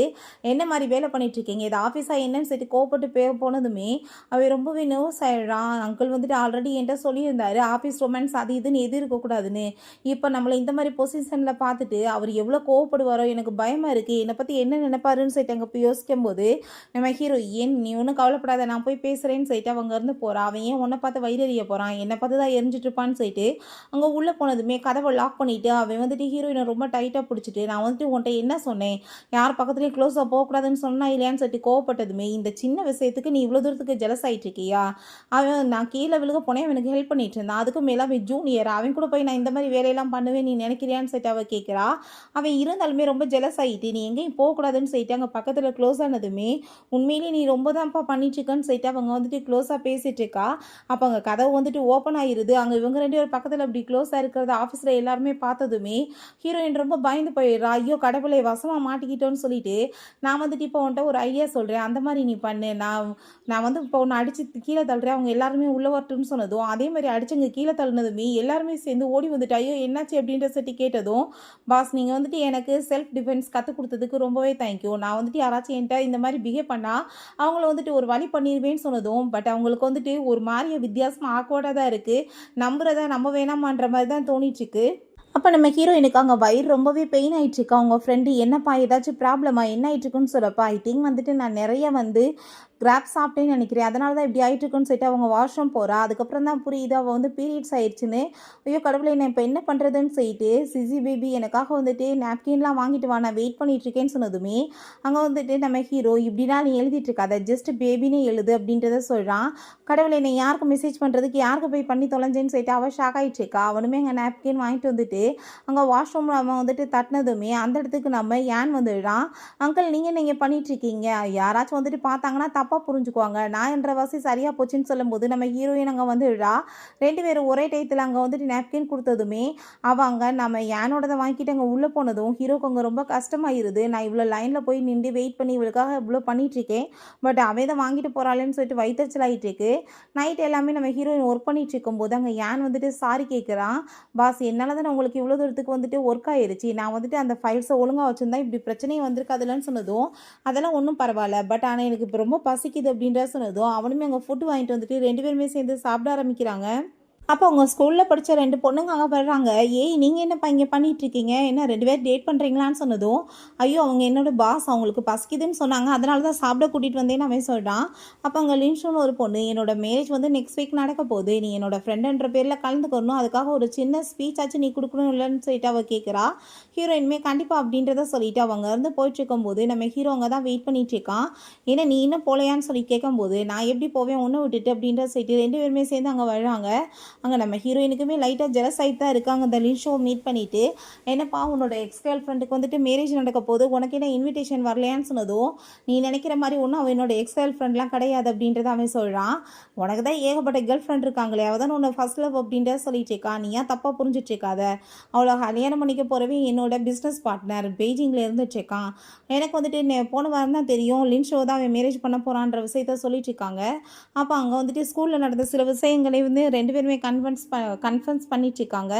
என்ன மாதிரி வேலை பண்ணிட்டு இருக்கீங்க, இது ஆஃபீஸாக என்னன்னு சொல்லிட்டு கோவப்பட்டு போனதுமே அவன் ரொம்பவே நர்வஸ் ஆகிடுறான். அங்கிள் வந்துட்டு ஆல்ரெடி என்கிட்ட சொல்லியிருந்தாரு ஆஃபீஸ் ரொமான்ஸ் அது இதுன்னு எது இருக்கக்கூடாதுன்னு, இப்போ நம்மளை இந்த மாதிரி பொசிஷனில் பார்த்துட்டு அவர் எவ்வளோ கோவப்படுவாரோ எனக்கு பயமாக இருக்குது, என்னை பற்றி என்ன நினைப்பாருன்னு சொல்லிட்டு அங்கே போய் யோசிக்கும் போது, நம்ம ஹீரோ ஏன் நீ ஒன்றும் கவலைப்படாத நான் போய் பேசுகிறேன்னு சொல்லிட்டு அவங்க இருந்து போகிறான். அவன் ஏன் உன்னை பார்த்து வயிறறிய போகிறான், என்னை பார்த்து தான் எரிஞ்சிட்டு இருப்பான்னு சொல்லிட்டு அங்கே உள்ளே போனதுமே கதவை லாக் பண்ணிவிட்டு அவன் வந்துட்டு ஹீரோயினை ரொம்ப டைட்டாக பிடிச்சிட்டு, நான் வந்துட்டு உன்ட்ட என்ன சொன்னேன், யார் பக்கத்துலேயும் க்ளோஸாக போகக்கூடாதுன்னு சொன்னா இல்லையான்னு சொல்லிட்டு கோவப்பட்டதுமே, இந்த சின்ன விஷயத்துக்கு நீ இவ்வளோ தூரத்துக்கு ஜெலஸ் ஆகிட்டு இருக்கியா, அவன் நான் கீழே விழுக போனேன் அவனுக்கு ஹெல்ப் பண்ணிட்டு இருந்தான், அதுக்கும் மேலே அவன் ஜூனியர், அவன் கூட போய் நான் இந்த மாதிரி வேலையெல்லாம் பண்ணுவேன் நீ நினைக்கிறியான்னு சொல்லிட்டு அவள் கேட்குறா. அவன் இருந்தாலுமே ரொம்ப ஜெலஸ் ஆகிட்டு நீ எங்கேயும் போகக்கூடாதுன்னு சொல்லிட்டு அங்கே பக்கத்தில் க்ளோஸ் ஆனதுமே, உண்மையிலேயே நீ ரொம்ப தான்ப்பா பண்ணிட்டு இருக்கன்னு சொல்லிட்டு அவங்க வந்துட்டு க்ளோஸாக பேசிகிட்டு இருக்கா. அப்போ அங்கே கதவு வந்துட்டு ஓப்பன் ஆன் ஆயிருது. அங்கே இவங்க 2 பேரும் பக்கத்தில் இப்படி க்ளோஸாக இருக்கிறது ஆஃபீஸில் எல்லாருமே பார்த்ததுமே ஹீரோயின் ரொம்ப பயந்து போயிடுறா. ஐயோ கடவுளே வசமாக மாட்டிக்கிட்டோன்னு சொல்லிட்டு நான் வந்துட்டு இப்போ உன்ட்ட ஒரு ஐடியா சொல்கிறேன், அந்த மாதிரி நீ பண்ணு. நான் நான் வந்து இப்போ உன்னை அடித்து கீழே தள்ளுறேன், அவங்க எல்லாருமே உள்ளே வரட்டும்னு சொன்னதும் அதே மாதிரி அடிச்சுங்க கீழே தள்ளினதுமே எல்லாருமே சேர்ந்து ஓடி வந்துட்டு ஐயோ என்னாச்சு அப்படின்ற சட்டி கேட்டதும், பாஸ் நீங்கள் வந்துட்டு எனக்கு செல்ஃப் டிஃபென்ஸ் கற்றுக் கொடுத்ததுக்கு ரொம்பவே தேங்க்யூ. நான் வந்துட்டு யாராச்சும் என்கிட்ட இந்த மாதிரி பிஹேவ் பண்ணால் அவங்கள வந்துட்டு ஒரு வழி பண்ணிடுவேன்னு சொன்னதும், பட் அவங்களுக்கு வந்துட்டு ஒரு மாதிரியா வித்தியாசமாக ஆக்வர்டாக தான் இருக்குது, நம்புறதா நம்ப வேணாமான்ற மாதிரி தான் தோணிட்டுருக்கு. அப்போ நம்ம ஹீரோயினுக்கு அங்கே வயிறு ரொம்பவே பெயின் ஆகிட்டுருக்கு. அவங்க ஃப்ரெண்டு என்னப்பா ஏதாச்சும் ப்ராப்ளமா என்ன ஆகிட்டுருக்குன்னு சொல்லப்பா, ஐ திங்க் வந்துட்டு நான் நிறைய வந்து கிராப் சாப்பிட்டேன்னு நினைக்கிறேன், அதனால தான் இப்படி ஆகிட்டுருக்குன்னு சொல்லிட்டு அவங்க வாஷ்ரூம் போகிறா. அதுக்கப்புறம் தான் புரியுது அவள் வந்து பீரியட்ஸ் ஆயிடுச்சுன்னு. ஐயோ கடவுளை நான் இப்போ என்ன பண்ணுறதுன்னு சொல்லிட்டு சிசி பேபி எனக்காக வந்துட்டு நாப்கின்லாம் வாங்கிட்டு வா, நான் வெயிட் பண்ணிகிட்ருக்கேன்னு சொன்னதுமே அங்கே வந்துட்டு நம்ம ஹீரோ இப்படின்னா நீ எழுதிட்டு இருக்காத, ஜஸ்ட் பேபின்னு எழுது அப்படின்றத சொல்கிறான். கடவுளை என்னை யாருக்கு மெசேஜ் பண்ணுறதுக்கு யாருக்கு போய் பண்ணி தொலைஞ்சேன்னு சொல்லிட்டு அவள் ஷாக் ஆகிட்டுருக்கா. அவனுமே அங்கே நாப்கின் வாங்கிட்டு வந்துட்டு அங்கே வாஷ்ரூமில் அவன் வந்துட்டு தட்டினதுமே அந்த இடத்துக்கு நம்ம ஏன் வந்துடுறான். அங்கிள் நீங்கள் பண்ணிகிட்ருக்கீங்க, யாராச்சும் வந்துட்டு பார்த்தாங்கன்னா தப்பாக புரிஞ்சுக்குவாங்க, நான் என்ற வாசி சரியாக போச்சுன்னு சொல்லும்போது நம்ம ஹீரோயின் அங்கே வந்துடுறா. 2 பேரும் ஒரே டயத்தில் அங்கே வந்துட்டு நாப்கின் கொடுத்ததுமே அவங்க நம்ம ஏனோடதை வாங்கிட்டு அங்கே உள்ளே போனதும் ஹீரோக்கு அங்கே ரொம்ப கஷ்டமாயிருது. நான் இவ்வளோ லைனில் போய் நின்று வெயிட் பண்ணி இவளுக்காக இவ்வளோ பண்ணிகிட்ருக்கேன், பட் அவன் இதை வாங்கிட்டு போகிறாளேன்னு சொல்லிட்டு வயிற்றுச்சல் ஆகிட்டு இருக்கு. நைட் எல்லாமே நம்ம ஹீரோயின் ஒர்க் பண்ணிட்டு இருக்கும்போது அங்கே ஏன் வந்துட்டு சாரி கேட்குறான். பாஸ் என்னால் தான் உங்களுக்கு இவ்வளோ தூரத்துக்கு வந்துட்டு ஒர்க் ஆயிருச்சு, நான் வந்துட்டு அந்த ஃபைல்ஸை ஒழுங்காக வச்சுருந்தா இப்படி பிரச்சனையும் வந்திருக்காதுலன்னு சொன்னதும் அதெல்லாம் ஒன்றும் பரவாயில்ல, பட் ஆனால் எனக்கு இப்போ ரொம்ப பசிக்குது அப்படின்ற சொன்னதும் அவனுமே அங்கே ஃபுட்டு வாங்கிட்டு வந்துட்டு 2 பேருமே சேர்ந்து சாப்பிட ஆரம்பிக்கிறாங்க. அப்போ அவங்க ஸ்கூலில் படித்த 2 பொண்ணுங்க அங்கே வர்றாங்க. ஏய் நீங்கள் என்னப்பா இங்கே பண்ணிகிட்ருக்கீங்க, என்ன 2 பேர் டேட் பண்ணுறீங்களான்னு சொன்னதும் ஐயோ அவங்க என்னோட பாஸ், அவங்களுக்கு பசிக்குதுன்னு சொன்னாங்க, அதனால தான் சாப்பிட கூட்டிகிட்டு வந்தேன்னு அவன் சொல்கிறான். அப்போ அங்கே லின்ஷுன்னு ஒரு பொண்ணு, என்னோட மேரேஜ் வந்து நெக்ஸ்ட் வீக் நடக்க போகுது, நீ என்னோட ஃப்ரெண்டுன்ற பேரில் கலந்துக்கணும், அதுக்காக ஒரு சின்ன ஸ்பீச் ஆச்சு நீ கொடுக்கணும் இல்லைன்னு சொல்லிட்டு அவள் கேட்குறா. ஹீரோயின்மே கண்டிப்பாக அப்படின்றத சொல்லிவிட்டு அவங்க இருந்து போயிட்டுருக்கும்போது நம்ம ஹீரோ அங்கே தான் வெயிட் பண்ணிகிட்ருக்கான். ஏன்னா நீ இன்னும் போகலையான்னு சொல்லி கேட்கும்போது நான் எப்படி போவேன் ஒன்று விட்டுட்டு அப்படின்ற சொல்லிட்டு 2 பேருமே சேர்ந்து அங்கே வர்றாங்க. அங்கே நம்ம ஹீரோயினுக்குமே லைட்டாக ஜெலஸ் ஆகிட்டு தான் இருக்காங்க. அந்த லின்ஷோ மீட் பண்ணிவிட்டு என்னப்பா உன்னோட எக்ஸ் கேர்ள் ஃப்ரெண்டுக்கு வந்துட்டு மேரேஜ் நடக்க போது, உனக்கு என்ன இன்விடேஷன் வரலையான்னு சொன்னதும் நீ நினைக்கிற மாதிரி ஒன்றும் அவன் என்னோட எக்ஸ் கேர்ள் ஃப்ரெண்ட்லாம் கிடையாது அப்படின்றத அவன் சொல்கிறான். உனக்கு தான் ஏகப்பட்ட கேர்ள் ஃப்ரெண்ட் இருக்காங்களே, அவள் தான் உன்னோட ஃபர்ஸ்ட் லவ் அப்படின்றத சொல்லிட்டு இருக்கா, நீ ஏன் தப்பாக புரிஞ்சிட்டு இருக்காத, அவளை கல்யாணம் பண்ணிக்க போகிறவே என்னோட பிஸ்னஸ் பார்ட்னர் பெய்ஜிங்கில் இருந்துட்டுருக்கான், எனக்கு வந்துட்டு போன வாரம் தான் தெரியும் லின்ஷோ தான் அவன் மேரேஜ் பண்ண போகிறான்ற விஷயத்த சொல்லிட்டு இருக்காங்க. அப்போ அங்கே வந்துட்டு ஸ்கூலில் நடந்த சில விஷயங்களை வந்து 2 பேருமே கன்ஃபர்ன்ஸ் பண்ணிட்டு இருக்காங்க.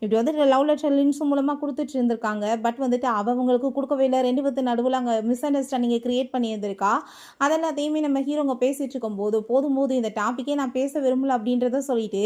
இப்படி வந்துட்டு லவ் லெட்டர் லின்ஸ் மூலமாக கொடுத்துட்டு இருந்திருக்காங்க, பட் வந்துட்டு அவங்களுக்கு கொடுக்கவே இல்லை. 2 பேருக்கு நடுவில் அங்கே மிஸ் அண்டர்ஸ்டாண்டிங்கை கிரியேட் பண்ணியிருந்திருக்கா. அதெல்லாத்தையுமே நம்ம ஹீரோங்க பேசிகிட்டு இருக்கும்போது போதும்போது இந்த டாப்பிக்கே நான் பேச விரும்பல அப்படின்றத சொல்லிட்டு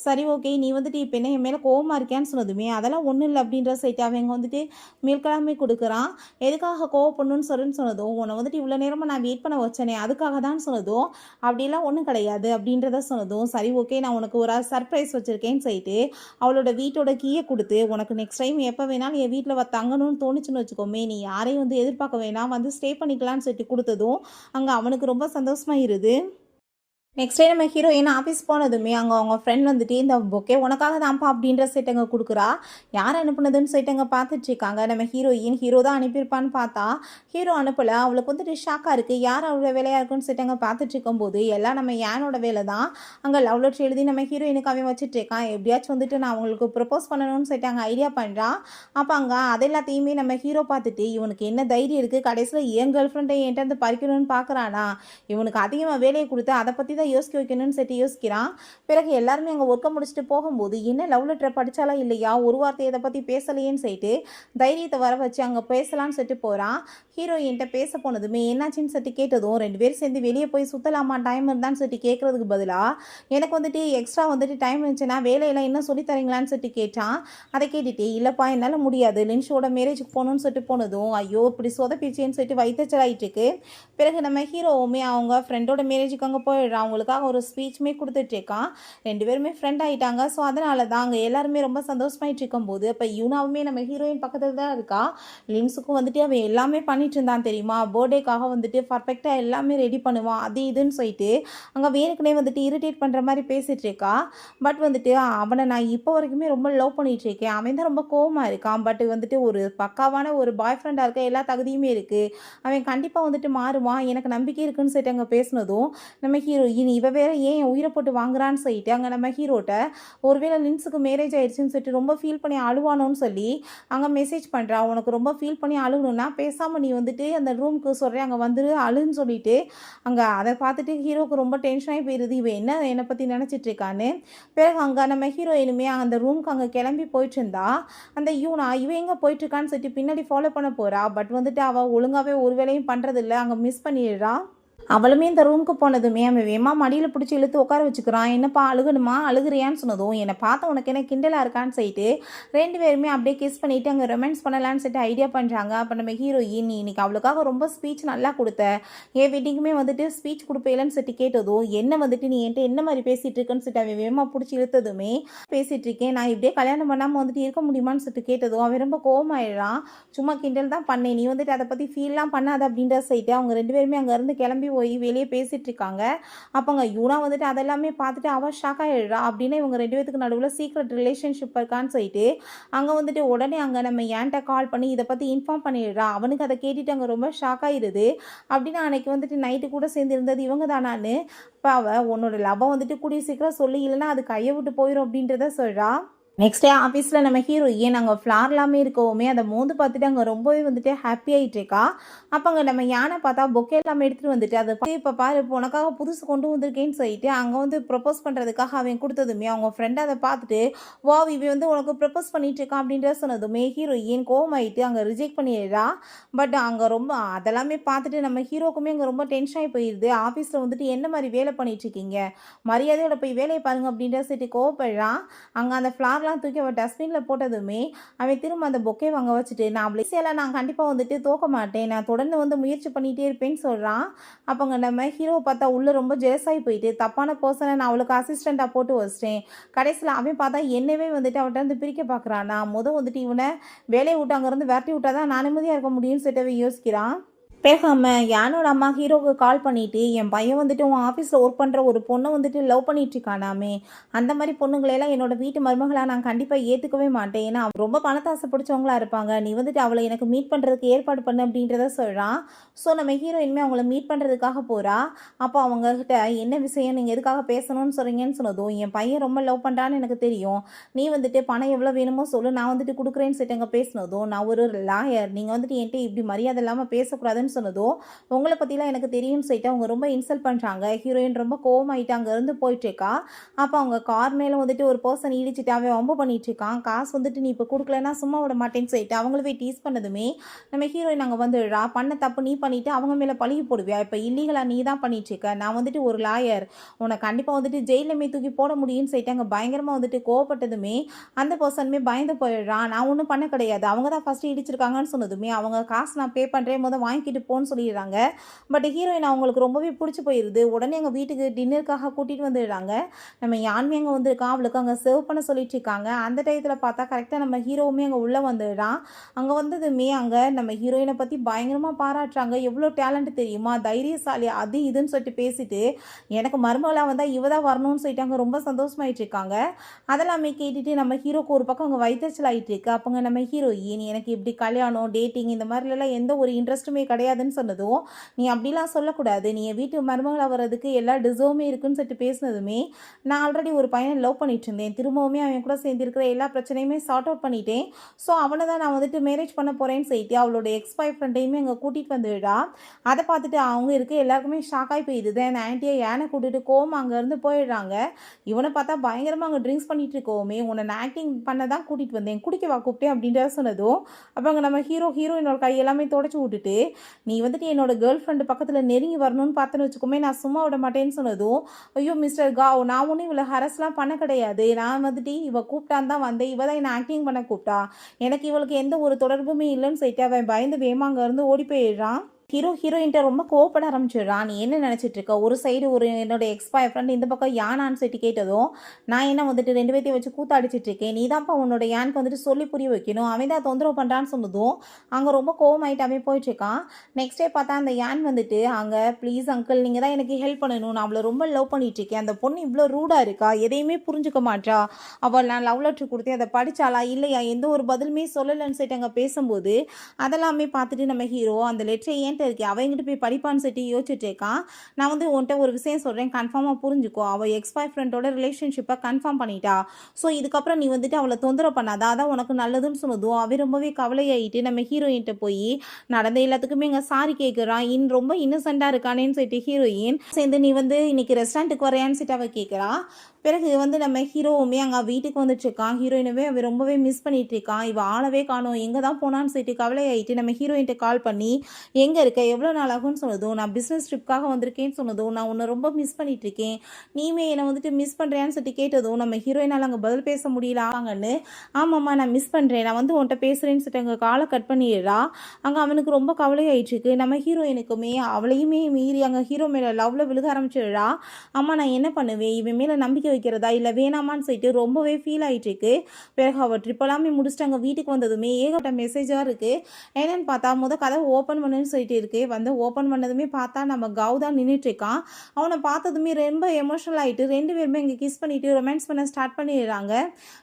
சரி ஓகே நீ வந்துட்டு இப்போ என்ன என் மேலே கோவமாக இருக்கேன்னு சொன்னதுமே அதெல்லாம் ஒன்றும் இல்லை அப்படின்ற சொல்லிட்டு அவங்க வந்துட்டு மேல்கிழமை கொடுக்குறான். எதுக்காக கோவப்படணும்னு சொன்னதும் உன்னை வந்துட்டு இவ்வளோ நேரமாக நான் வெயிட் பண்ண வச்சேனே அதுக்காக தான் சொன்னதும் அப்படிலாம் ஒன்றும் கிடையாது அப்படின்றத சொன்னதும் சரி ஓகே நான் உனக்கு ஒரு சர்ப்ரைஸ் வச்சுருக்கேன்னு சொல்லிட்டு அவளோட வீட்டோட கீயை கொடுத்து உனக்கு நெக்ஸ்ட் டைம் எப்போ வேணாலும் என் வீட்டில் தங்கணும்னு தோணுச்சுன்னு வச்சுக்கோமே, நீ யாரையும் வந்து எதிர்பார்க்க வேணாம், வந்து ஸ்டே பண்ணிக்கலான்னு சொல்லிட்டு கொடுத்ததும் அங்கே அவனுக்கு ரொம்ப சந்தோஷமாயிருது. நெக்ஸ்ட் டே நம்ம ஹீரோயின் ஆஃபீஸ் போனதுமே அங்கே அவங்க ஃப்ரெண்ட் வந்துட்டு இந்த பொக்கே உனக்காக தான்ப்பா அப்படின்ற செட்டங்க கொடுக்குறா. யார் அனுப்புனதுன்னு சொல்லிட்டு பார்த்துட்ருக்காங்க. நம்ம ஹீரோ தான் அனுப்பியிருப்பான்னு பார்த்தா ஹீரோ அனுப்பலை. அவளுக்கு வந்துட்டு ஷாக்காக இருக்குது, யார் அவளோட வேலையாக இருக்குன்னு சொல்லிட்டு பார்த்துட்டு இருக்கும்போது எல்லாம் நம்ம ஏனோட வேலை தான். அங்கே லவ் லெட்டர் எழுதி நம்ம ஹீரோயினுக்கு அவன் வச்சுட்ருக்கான். எப்படியாச்சும் வந்துட்டு நான் அவங்களுக்கு ப்ரப்போஸ் பண்ணணும்னு சொல்லிட்டு அங்கே ஐடியா பண்ணுறான். அப்போ அங்கே அது எல்லாத்தையுமே நம்ம ஹீரோ பார்த்துட்டு இவனுக்கு என்ன தைரியம் இருக்குது, கடைசியில் என் கேர்ள் ஃப்ரெண்டை என்கிட்ட வந்து பறிக்கணும்னு பார்க்குறானா, இவனுக்கு அதிகமாக வேலையை கொடுத்து அதை பற்றி யோசிக்க வைக்கணும்னு சொல்லிட்டு யோசிக்கிறான். பிறகு எல்லாருமே அங்கே ஒர்க்கை முடிச்சுட்டு போகும்போது என்ன லவ் லெட்டரை படித்தாலா இல்லையா, ஒரு வார்த்தை இதை பற்றி பேசலையேன்னு சொல்லிட்டு தைரியத்தை வர வச்சு அங்கே பேசலான்னு சொல்லிட்டு போகிறான். ஹீரோயின்ட்ட பேச போனதுமே என்னாச்சுன்னு சொல்லிட்டு கேட்டதும் 2 பேரும் சேர்ந்து வெளியே போய் சுற்றலாமா டைம் இருந்தான்னு சொல்லிட்டு கேட்குறதுக்கு பதிலாக எனக்கு வந்துட்டு எக்ஸ்ட்ரா வந்துட்டு டைம் இருந்துச்சுன்னா வேலையெல்லாம் என்ன சொல்லி தரீங்களான்னு சொல்லிட்டு கேட்டான். அதை கேட்டுட்டு இல்லைப்பா என்னால் முடியாது, லின்ஷோட மேரேஜுக்கு போகணும்னு சொல்லிட்டு போனதும் ஐயோ இப்படி சொதப்பிச்சேன்னு சொல்லிட்டு வைத்தச்சலாயிட்டு இருக்கு. பிறகு நம்ம ஹீரோவுமே அவங்க ஃப்ரெண்டோட மேரேஜுக்கு அங்கே போயிடுறான். அவங்களுக்காக ஒரு ஸ்பீச்சுமே கொடுத்துட்ருக்கான். 2 பேருமே ஃப்ரெண்ட் ஆகிட்டாங்க. ஸோ அதனால தான் அங்கே எல்லாருமே ரொம்ப சந்தோஷமாயிட்டு இருக்கும்போது இப்போ யூனாவுமே நம்ம ஹீரோயின் பக்கத்தில் தான் இருக்கா. லின்ஸுக்கும் வந்துட்டு அவன் எல்லாமே பண்ணி பண்ணிட்டு இருந்தான் தெரியுமா, பர்த்டேக்காக வந்துட்டு பர்ஃபெக்டாக எல்லாமே ரெடி பண்ணுவான் அது இதுன்னு சொல்லிட்டு அங்கே வேணுக்குனே வந்துட்டு இரிட்டேட் பண்ணுற மாதிரி பேசிகிட்டு இருக்கா. பட் வந்துட்டு அவனை நான் இப்போ வரைக்குமே ரொம்ப லவ் பண்ணிட்டு இருக்கேன். அவன் தான் ரொம்ப கோவமாக இருக்கான். பட் வந்துட்டு ஒரு பக்காவான ஒரு பாய் ஃப்ரெண்டாக இருக்க எல்லா தகுதியுமே இருக்குது. அவன் கண்டிப்பாக வந்துட்டு மாறுவான், எனக்கு நம்பிக்கை இருக்குன்னு சொல்லிட்டு அங்கே பேசினதும் நம்ம ஹீரோயின் இவ வேற ஏன் என் உயிரை போட்டு வாங்குறான்னு சொல்லிட்டு அங்கே நம்ம ஹீரோட்ட ஒருவேளை லின்ஸுக்கு மேரேஜ் ஆயிடுச்சுன்னு சொல்லிட்டு ரொம்ப ஃபீல் பண்ணி அழுவானோன்னு சொல்லி அங்கே மெசேஜ் பண்ணுறா. உனக்கு ரொம்ப ஃபீல் பண்ணி அழுகணும்னா பேசாமல் நீ வந்துட்டு அந்த ரூமுக்கு சொல்கிறேன் அங்கே வந்துரு அழுன்னு சொல்லிட்டு அங்கே அதை பார்த்துட்டு ஹீரோவுக்கு ரொம்ப டென்ஷனாகி போயிடுது. இவன் என்ன என்னை பற்றி நினச்சிட்டு இருக்கான்னு. பிறகு அங்கே நம்ம ஹீரோயினுமே அந்த ரூமுக்கு அங்கே கிளம்பி போயிட்டு இருந்தா. அந்த யூனா இவன் எங்கே போயிட்டுருக்கான்னு சொல்லிட்டு பின்னாடி ஃபாலோ பண்ண போகிறா. பட் வந்துட்டு அவள் ஒழுங்காகவே ஒரு வேலையும் பண்ணுறதில்ல, அங்கே மிஸ் பண்ணிடுறா. அவளுமே இந்த ரூமுக்கு போனதுமே அவன் வேமா மடியில் பிடிச்சி இழுத்து உட்கார வச்சுக்கிறான். என்னப்பா அழுகணுமா அழுகுறியான்னு சொன்னதும் என்னை பார்த்த உனக்கு என்ன கிண்டலாக இருக்கான்னு சொல்லிட்டு 2 பேருமே அப்படியே கிஸ் பண்ணிவிட்டு அங்கே ரொமான்ஸ் பண்ணலான்னு சொல்லிட்டு ஐடியா பண்ணுறாங்க. அப்போ நம்ம ஹீரோயின் நீ இன்னைக்கு அவளுக்காக ரொம்ப ஸ்பீச் நல்லா கொடுத்த, என் வெட்டிங்குமே வந்துட்டு ஸ்பீச் கொடுப்பேலன்னு சொல்லிட்டு கேட்டதும் என்ன வந்துட்டு நீ என்கிட்ட என்ன மாதிரி பேசிகிட்டு இருக்குன்னு சொல்லிட்டு அவன் வேமா பிடிச்சி இழுத்ததுமே பேசிகிட்டு இருக்கேன், நான் இப்படியே கல்யாணம் பண்ணாமல் வந்துட்டு இருக்க முடியுமான்னு சொல்லிட்டு கேட்டதும் அவன் ரொம்ப கோவமாயிடுறான். சும்மா கிண்டல் தான் பண்ணேன், நீ வந்துட்டு அதை பற்றி ஃபீல்லாம் பண்ணாத அப்படின்ற சொல்லிட்டு அவங்க 2 பேருமே அங்கேருந்து கிளம்பி போய் வெளியே பேசிட்டு இருக்காங்க. அப்போங்க யூனா வந்துட்டு அதெல்லாமே பார்த்துட்டு அவள் ஷாக் ஆகிடுறா. அப்படின்னா இவங்க 2 பேத்துக்கு நடுவில் சீக்ரெட் ரிலேஷன்ஷிப் இருக்கான்னு சொல்லிட்டு அங்கே வந்துட்டு உடனே அங்கே நம்ம ஏன்ட்ட கால் பண்ணி இதை பற்றி இன்ஃபார்ம் பண்ணிடுறா. அவனுக்கு அதை கேட்டுட்டு அங்கே ரொம்ப ஷாக் ஆகிடுது. அப்படின்னா அன்னைக்கு வந்துட்டு நைட்டு கூட சேர்ந்து இருந்தது இவங்க தானான்னு. இப்போ அவள் உன்னோட லவ்வை வந்துட்டு கூடிய சீக்கிரம் சொல்லி, இல்லைன்னா அது கையை விட்டு போயிடும் அப்படின்றத சொல்கிறா. நெக்ஸ்ட் டே ஆஃபீஸில் நம்ம ஹீரோயின் அங்கே ஃப்ளார் எல்லாமே இருக்கவுமே அதை மோந்து பார்த்துட்டு அங்கே ரொம்பவே வந்துட்டு ஹாப்பி ஆகிட்டு இருக்கா. அப்போ அங்கே நம்ம யானை பார்த்தா பொக்கே எல்லாமே எடுத்துகிட்டு வந்துட்டு அதை பார்த்து இப்போ பாரு இப்போ உனக்காக புதுசு கொண்டு வந்திருக்கேன்னு சொல்லிட்டு அங்கே வந்து ப்ரப்போஸ் பண்ணுறதுக்காக அவன் கொடுத்ததுமே அவங்க ஃப்ரெண்டு அதை பார்த்துட்டு வா இவன் வந்து உனக்கு ப்ரப்போஸ் பண்ணிட்டு இருக்கான் அப்படின்ற சொன்னதுமே ஹீரோயின் கோவமாயிட்டு அங்கே ரிஜெக்ட் பண்ணிடுறா. பட் அங்கே ரொம்ப அதெல்லாமே பார்த்துட்டு நம்ம ஹீரோக்குமே அங்கே ரொம்ப டென்ஷன் ஆகி போயிடுது. ஆஃபீஸில் வந்துட்டு என்ன மாதிரி வேலை பண்ணிட்டு இருக்கீங்க, மரியாதையோட போய் வேலையை பாருங்க அப்படின்ற சொல்லிட்டு கோவப்படுறான். அங்கே அந்த ஃப்ளார் தூக்கி அவள் டஸ்ட்பினில் போட்டதுமே அவன் திரும்ப அந்த பொக்கே வாங்க வச்சுட்டு நான் பிளேசியெல்லாம் நான் கண்டிப்பாக வந்துட்டு தோக்க மாட்டேன், நான் தொடர்ந்து வந்து முயற்சி பண்ணிகிட்டே இருப்பேன்னு சொல்கிறான். அப்போங்க நம்ம ஹீரோவை பார்த்தா உள்ளே ரொம்ப ஜெலஸாகி போயிட்டு தப்பான பர்சனை நான் அவளுக்கு அசிஸ்டண்ட்டாக போட்டு வச்சிட்டேன். கடைசியில் அவன் பார்த்தா என்னவே வந்துட்டு அவன்கிட்ட வந்து பிரிக்க பார்க்குறான். நான் வந்துட்டு இவனை வேலையை விட்டு அங்கேருந்து விரட்டி விட்டா தான் நான் நிம்மதியாக இருக்க முடியும்னு சொல்லிட்டு யோசிக்கிறான். பேசாம யானோட அம்மா ஹீரோவுக்கு கால் பண்ணிவிட்டு என் பையன் வந்துட்டு உன் ஆஃபீஸில் ஒர்க் பண்ணுற ஒரு பொண்ணை வந்துட்டு லவ் பண்ணிகிட்ருக்கானாமே, அந்த மாதிரி பொண்ணுங்களெல்லாம் என்னோட வீட்டு மருமகளாக நான் கண்டிப்பாக ஏற்றுக்கவே மாட்டேன், ஏன்னா ரொம்ப பணத்தாசை பிடிச்சவங்களா இருப்பாங்க, நீ வந்துட்டு அவளை எனக்கு மீட் பண்ணுறதுக்கு ஏற்பாடு பண்ணு அப்படின்றத சொல்கிறான். ஸோ நம்ம ஹீரோயின்மே அவங்கள மீட் பண்ணுறதுக்காக போகிறா. அப்போ அவங்கக்கிட்ட என்ன விஷயம் நீங்கள் எதுக்காக பேசணும்னு சொல்கிறீங்கன்னு சொன்னதும் என் பையன் ரொம்ப லவ் பண்ணுறான்னு எனக்கு தெரியும், நீ வந்துட்டு பணம் எவ்வளோ வேணுமோ சொல்லு நான் வந்துட்டு கொடுக்குறேன்னு சொல்லிட்டு அங்கே பேசினதும் நான் ஒரு லாயர், நீங்கள் வந்துட்டு என்கிட்ட இப்படி மரியாதை இல்லாமல் பேசக்கூடாதுன்னு சொன்னதும் உங்களை பற்றிலாம் எனக்கு தெரியும்னு சொல்லிட்டு அவங்க ரொம்ப இன்சல்ட் பண்ணுறாங்க. ஹீரோயின் ரொம்ப கோவமாயிட்டு அங்கேருந்து போயிட்டுருக்கா. அப்போ அவங்க கார் மேலே வந்துட்டு ஒரு பர்சன் இடிச்சிட்டு அவன் வம்பு பண்ணிகிட்ருக்கான். காசு வந்துட்டு நீ இப்போ கொடுக்கலன்னா சும்மா விட மாட்டேன்னு சொல்லிட்டு அவங்கள போய் டீஸ் பண்ணதுமே நம்ம ஹீரோயின் அங்கே வந்துடுறா. பண்ண தப்பு நீ பண்ணிவிட்டு அவங்க மேலே பழகி போடுவியா, இப்போ இல்லீகலாக நீ தான் பண்ணிகிட்ருக்க, நான் வந்துட்டு ஒரு லாயர், உன்னை கண்டிப்பாக வந்துட்டு ஜெயிலுமே தூக்கி போட முடியும்னு சொல்லிட்டு அங்கே பயங்கரமாக வந்துட்டு கோவப்பட்டதுமே அந்த பர்சனுமே பயந்து போயிடுறான். நான் ஒன்றும் பண்ண கிடையாது, அவங்க தான் ஃபஸ்ட்டு இடிச்சிருக்காங்கன்னு சொன்னதுமே அவங்க காசு நான் பே பண்ணுறேன் முதல் வாங்கிக்கிட்டு போன்னு சொல்லிடுறாங்க. பட் ஹீரோயின் அவங்களுக்கு ரொம்பவே பிடிச்சி போயிடுது. உடனே எங்கள் வீட்டுக்கு டின்னருக்காக கூட்டிகிட்டு வந்துடுறாங்க. நம்ம யான்மே அங்கே வந்திருக்கா, அவளுக்கு அங்கே சர்வ் பண்ண சொல்லிட்டு இருக்காங்க. அந்த டயத்தில் பார்த்தா கரெக்டாக நம்ம ஹீரோவுமே அங்கே உள்ளே வந்துடுறான். அங்கே வந்ததுமே அங்கே நம்ம ஹீரோயினை பற்றி பயங்கரமாக பாராட்டுறாங்க. எவ்வளோ டேலண்ட் தெரியுமா, தைரியசாலி, அது இதுன்னு சொல்லிட்டு பேசிட்டு எனக்கு மருமகளாக வந்தால் இவ தான் வரணும்னு சொல்லிட்டு அங்கே ரொம்ப சந்தோஷமாயிட்டு இருக்காங்க. அதெல்லாமே கேட்டுட்டு நம்ம ஹீரோக்கு ஒரு பக்கம் அங்கே வைத்தறிச்சல் ஆகிட்டு இருக்கு. அப்போங்க நம்ம ஹீரோயின் எனக்கு இப்படி கல்யாணம் டேட்டிங் இந்த மாதிரிலாம் எந்த ஒரு இன்ட்ரெஸ்ட்டுமே கிடையாதுன்னு சொன்னதும் நீ அப்படிலாம் சொல்லக்கூடாது, நீ என் வீட்டு மருமகளாக வர்றதுக்கு எல்லா டிசர்வுமே இருக்குன்னு சொல்லிட்டு பேசினதுமே நான் ஆல்ரெடி ஒரு பையனை லவ் பண்ணிட்டு இருந்தேன், திரும்பவுமே அவன் கூட சேர்ந்து இருக்கிற எல்லா பிரச்சனையுமே சார்ட் அவுட் பண்ணிட்டேன், ஸோ அவனை தான் நான் வந்துட்டு மேரேஜ் பண்ண போகிறேன்னு சொல்லிட்டு அவளோட எக்ஸ் பாய் ஃப்ரெண்டையுமே அங்கே கூட்டிகிட்டு வந்துவிடா. அதை பார்த்துட்டு அவங்க இருக்க எல்லாருக்குமே ஷாக் ஆகி போயிடுது. அந்த ஆன்ட்டியை யானை கூட்டிகிட்டு கோவம் அங்கேருந்து போயிடுறாங்க. இவனை பார்த்தா பயங்கரமாக அங்கே ட்ரிங்க்ஸ் பண்ணிட்டு இருக்கோமே, உன்னை நான் ஆக்டிங் பண்ண தான் கூட்டிகிட்டு வந்தேன், குடிக்கவா கூப்பிட்டேன் அப்படின்றத சொன்னதும் அப்போ அங்கே நம்ம ஹீரோயினோட கை எல்லாமே தொடச்சி விட்டுட்டு நீ வந்துட்டு என்னோட கேர்ள் ஃப்ரெண்டு பக்கத்தில் நெருங்கி வரணும்னு பார்த்தேன்னு வச்சுக்கோமே நான் சும்மா விட மாட்டேன்னு சொன்னதும் ஐயோ மிஸ்டர் காவ் நான் ஒன்றும் இவளை ஹரஸ்லாம் பண்ண கிடையாது, நான் வந்துட்டு இவள் கூப்பிட்டான் தான் வந்தேன், இவள் தான் என்னை ஆக்டிங் பண்ண கூப்பிட்டா, எனக்கு இவளுக்கு எந்த ஒரு தொடர்புமே இல்லைன்னு சொல்லிட்டு அவன் பயந்து வேமா அங்கேருந்து ஓடி போயிடுறான். ஹீரோயின்ட்ட ரொம்ப கோவப்பட ஆரம்பிச்சிடுறா. நீ என்ன நினச்சிட்டு இருக்க? ஒரு சைடு ஒரு என்னோட எக்ஸ் பாய் ஃப்ரெண்ட், இந்த பக்கம் யானான்னு சொல்லிட்டு கேட்டதும், நான் என்ன வந்துட்டு 2 பேத்தையும் வச்சு கூத்தாடிச்சிட்டு இருக்கேன். நீ தான்ப்பா உன்னோட யானுக்கு வந்துட்டு சொல்லி புரிய வைக்கணும். அவன் தான் தொந்தரவு பண்ணுறான்னு சொன்னதும் அங்கே ரொம்ப கோவமாயிட்டு அவன் போயிட்டுருக்கான். நெக்ஸ்ட் டே பார்த்தா அந்த யான் வந்துட்டு அங்கே, ப்ளீஸ் அங்கிள் நீங்கள் தான் எனக்கு ஹெல்ப் பண்ணணும். நான் அவளை ரொம்ப லவ் பண்ணிட்டு இருக்கேன். அந்த பொண்ணு இவ்வளோ ரூடாக இருக்கா, எதையுமே புரிஞ்சுக்க மாட்டா. அவள் நான் லவ் லெட்டர் கொடுத்தேன், அதை படித்தாளா இல்லையா, எந்த ஒரு பதிலுமே சொல்லலைன்னு சொல்லிட்டு அங்கே பேசும்போது அதெல்லாமே பார்த்துட்டு நம்ம ஹீரோ அந்த லெட்டரை ஏன்ட்டு இருக்கு அவங்ககிட்ட போய் படிப்பான்னு சொல்லிட்டு யோசிச்சுட்டு இருக்கான். நான் வந்து உன்ட்ட ஒரு விஷயம் சொல்கிறேன், கன்ஃபார்மாக புரிஞ்சுக்கோ. அவள் எக்ஸ் பாய் ஃப்ரெண்டோட ரிலேஷன்ஷிப்பை கன்ஃபார்ம் பண்ணிட்டா. ஸோ இதுக்கப்புறம் நீ வந்துட்டு அவளை தொந்தரவு பண்ணாதா, அதான் உனக்கு நல்லதுன்னு சொன்னதும் அவன் ரொம்பவே கவலையாயிட்டு நம்ம ஹீரோயின்ட்ட போய் நடந்த எல்லாத்துக்குமே இங்கே சாரி கேட்குறான். ரொம்ப இன்னசென்ட்டாக இருக்கானேன்னு சொல்லிட்டு ஹீரோயின் சேர்ந்து நீ வந்து இன்னைக்கு ரெஸ்டாரண்ட்டுக்கு வரையான்னு சொல்லிட்டு அவள் கேட்குறா. பிறகு வந்து நம்ம ஹீரோவுமே அங்கே வீட்டுக்கு வந்துட்டுருக்கான். ஹீரோயினவே அவன் ரொம்பவே மிஸ் பண்ணிட்டு இருக்கான். இவள் ஆளவே காணோம், எங்கே தான் போனான்னு சொல்லிட்டு கவலையாயிட்டு நம்ம ஹீரோயின்ட்ட கால் பண்ணி எங்கே இருக்க, எவ்வளோ நாள் ஆகும்னு சொன்னதும், நான் பிஸ்னஸ் ட்ரிப்காக வந்திருக்கேன்னு சொன்னதும், நான் உன்னை ரொம்ப மிஸ் பண்ணிட்டு இருக்கேன், நீமே என்னை வந்துட்டு மிஸ் பண்ணுறியான்னு சொல்லிட்டு கேட்டதும் நம்ம ஹீரோயினால் அங்கே பதில் பேச முடியல ஆங்கன்னு. ஆமாம்மா நான் மிஸ் பண்ணுறேன், நான் வந்து உன்ட்ட பேசுகிறேன்னு சொல்லிட்டு அங்கே காலை கட் பண்ணிடுறா. அங்கே அவனுக்கு ரொம்ப கவலையாயிட்டுருக்கு. நம்ம ஹீரோயினுக்குமே அவளையுமே மீறி அங்கே ஹீரோ மேலே லவ்வில் விழுக ஆரம்பிச்சிடுறா. அம்மா நான் என்ன பண்ணுவேன், இவன் மேலே நம்பிக்கை வைக்கிறதா இல்லை வேணாமான்னு சொல்லிட்டு ரொம்பவே ஃபீல் ஆகிட்டு இருக்கு. பிறகு அவள் ட்ரிப் எல்லாமே முடிச்சுட்டு அங்கே வீட்டுக்கு வந்ததுமே ஏகப்பட்ட மெசேஜாக இருக்குது. என்னென்னு பார்த்தா கதவை ஓப்பன் பண்ணுன்னு சொல்லிட்டு இருக்கு. வந்து ஓப்பன் பண்ணதுமே பார்த்தா நம்ம கௌதா நின்றுட்டு இருக்கான். அவனை பார்த்ததுமே ரொம்ப எமோஷனல் ஆகிட்டு 2 பேருமே இங்கே கிஸ் பண்ணிட்டு ரொமான்ஸ் பண்ண ஸ்டார்ட் பண்ணிடுறாங்க.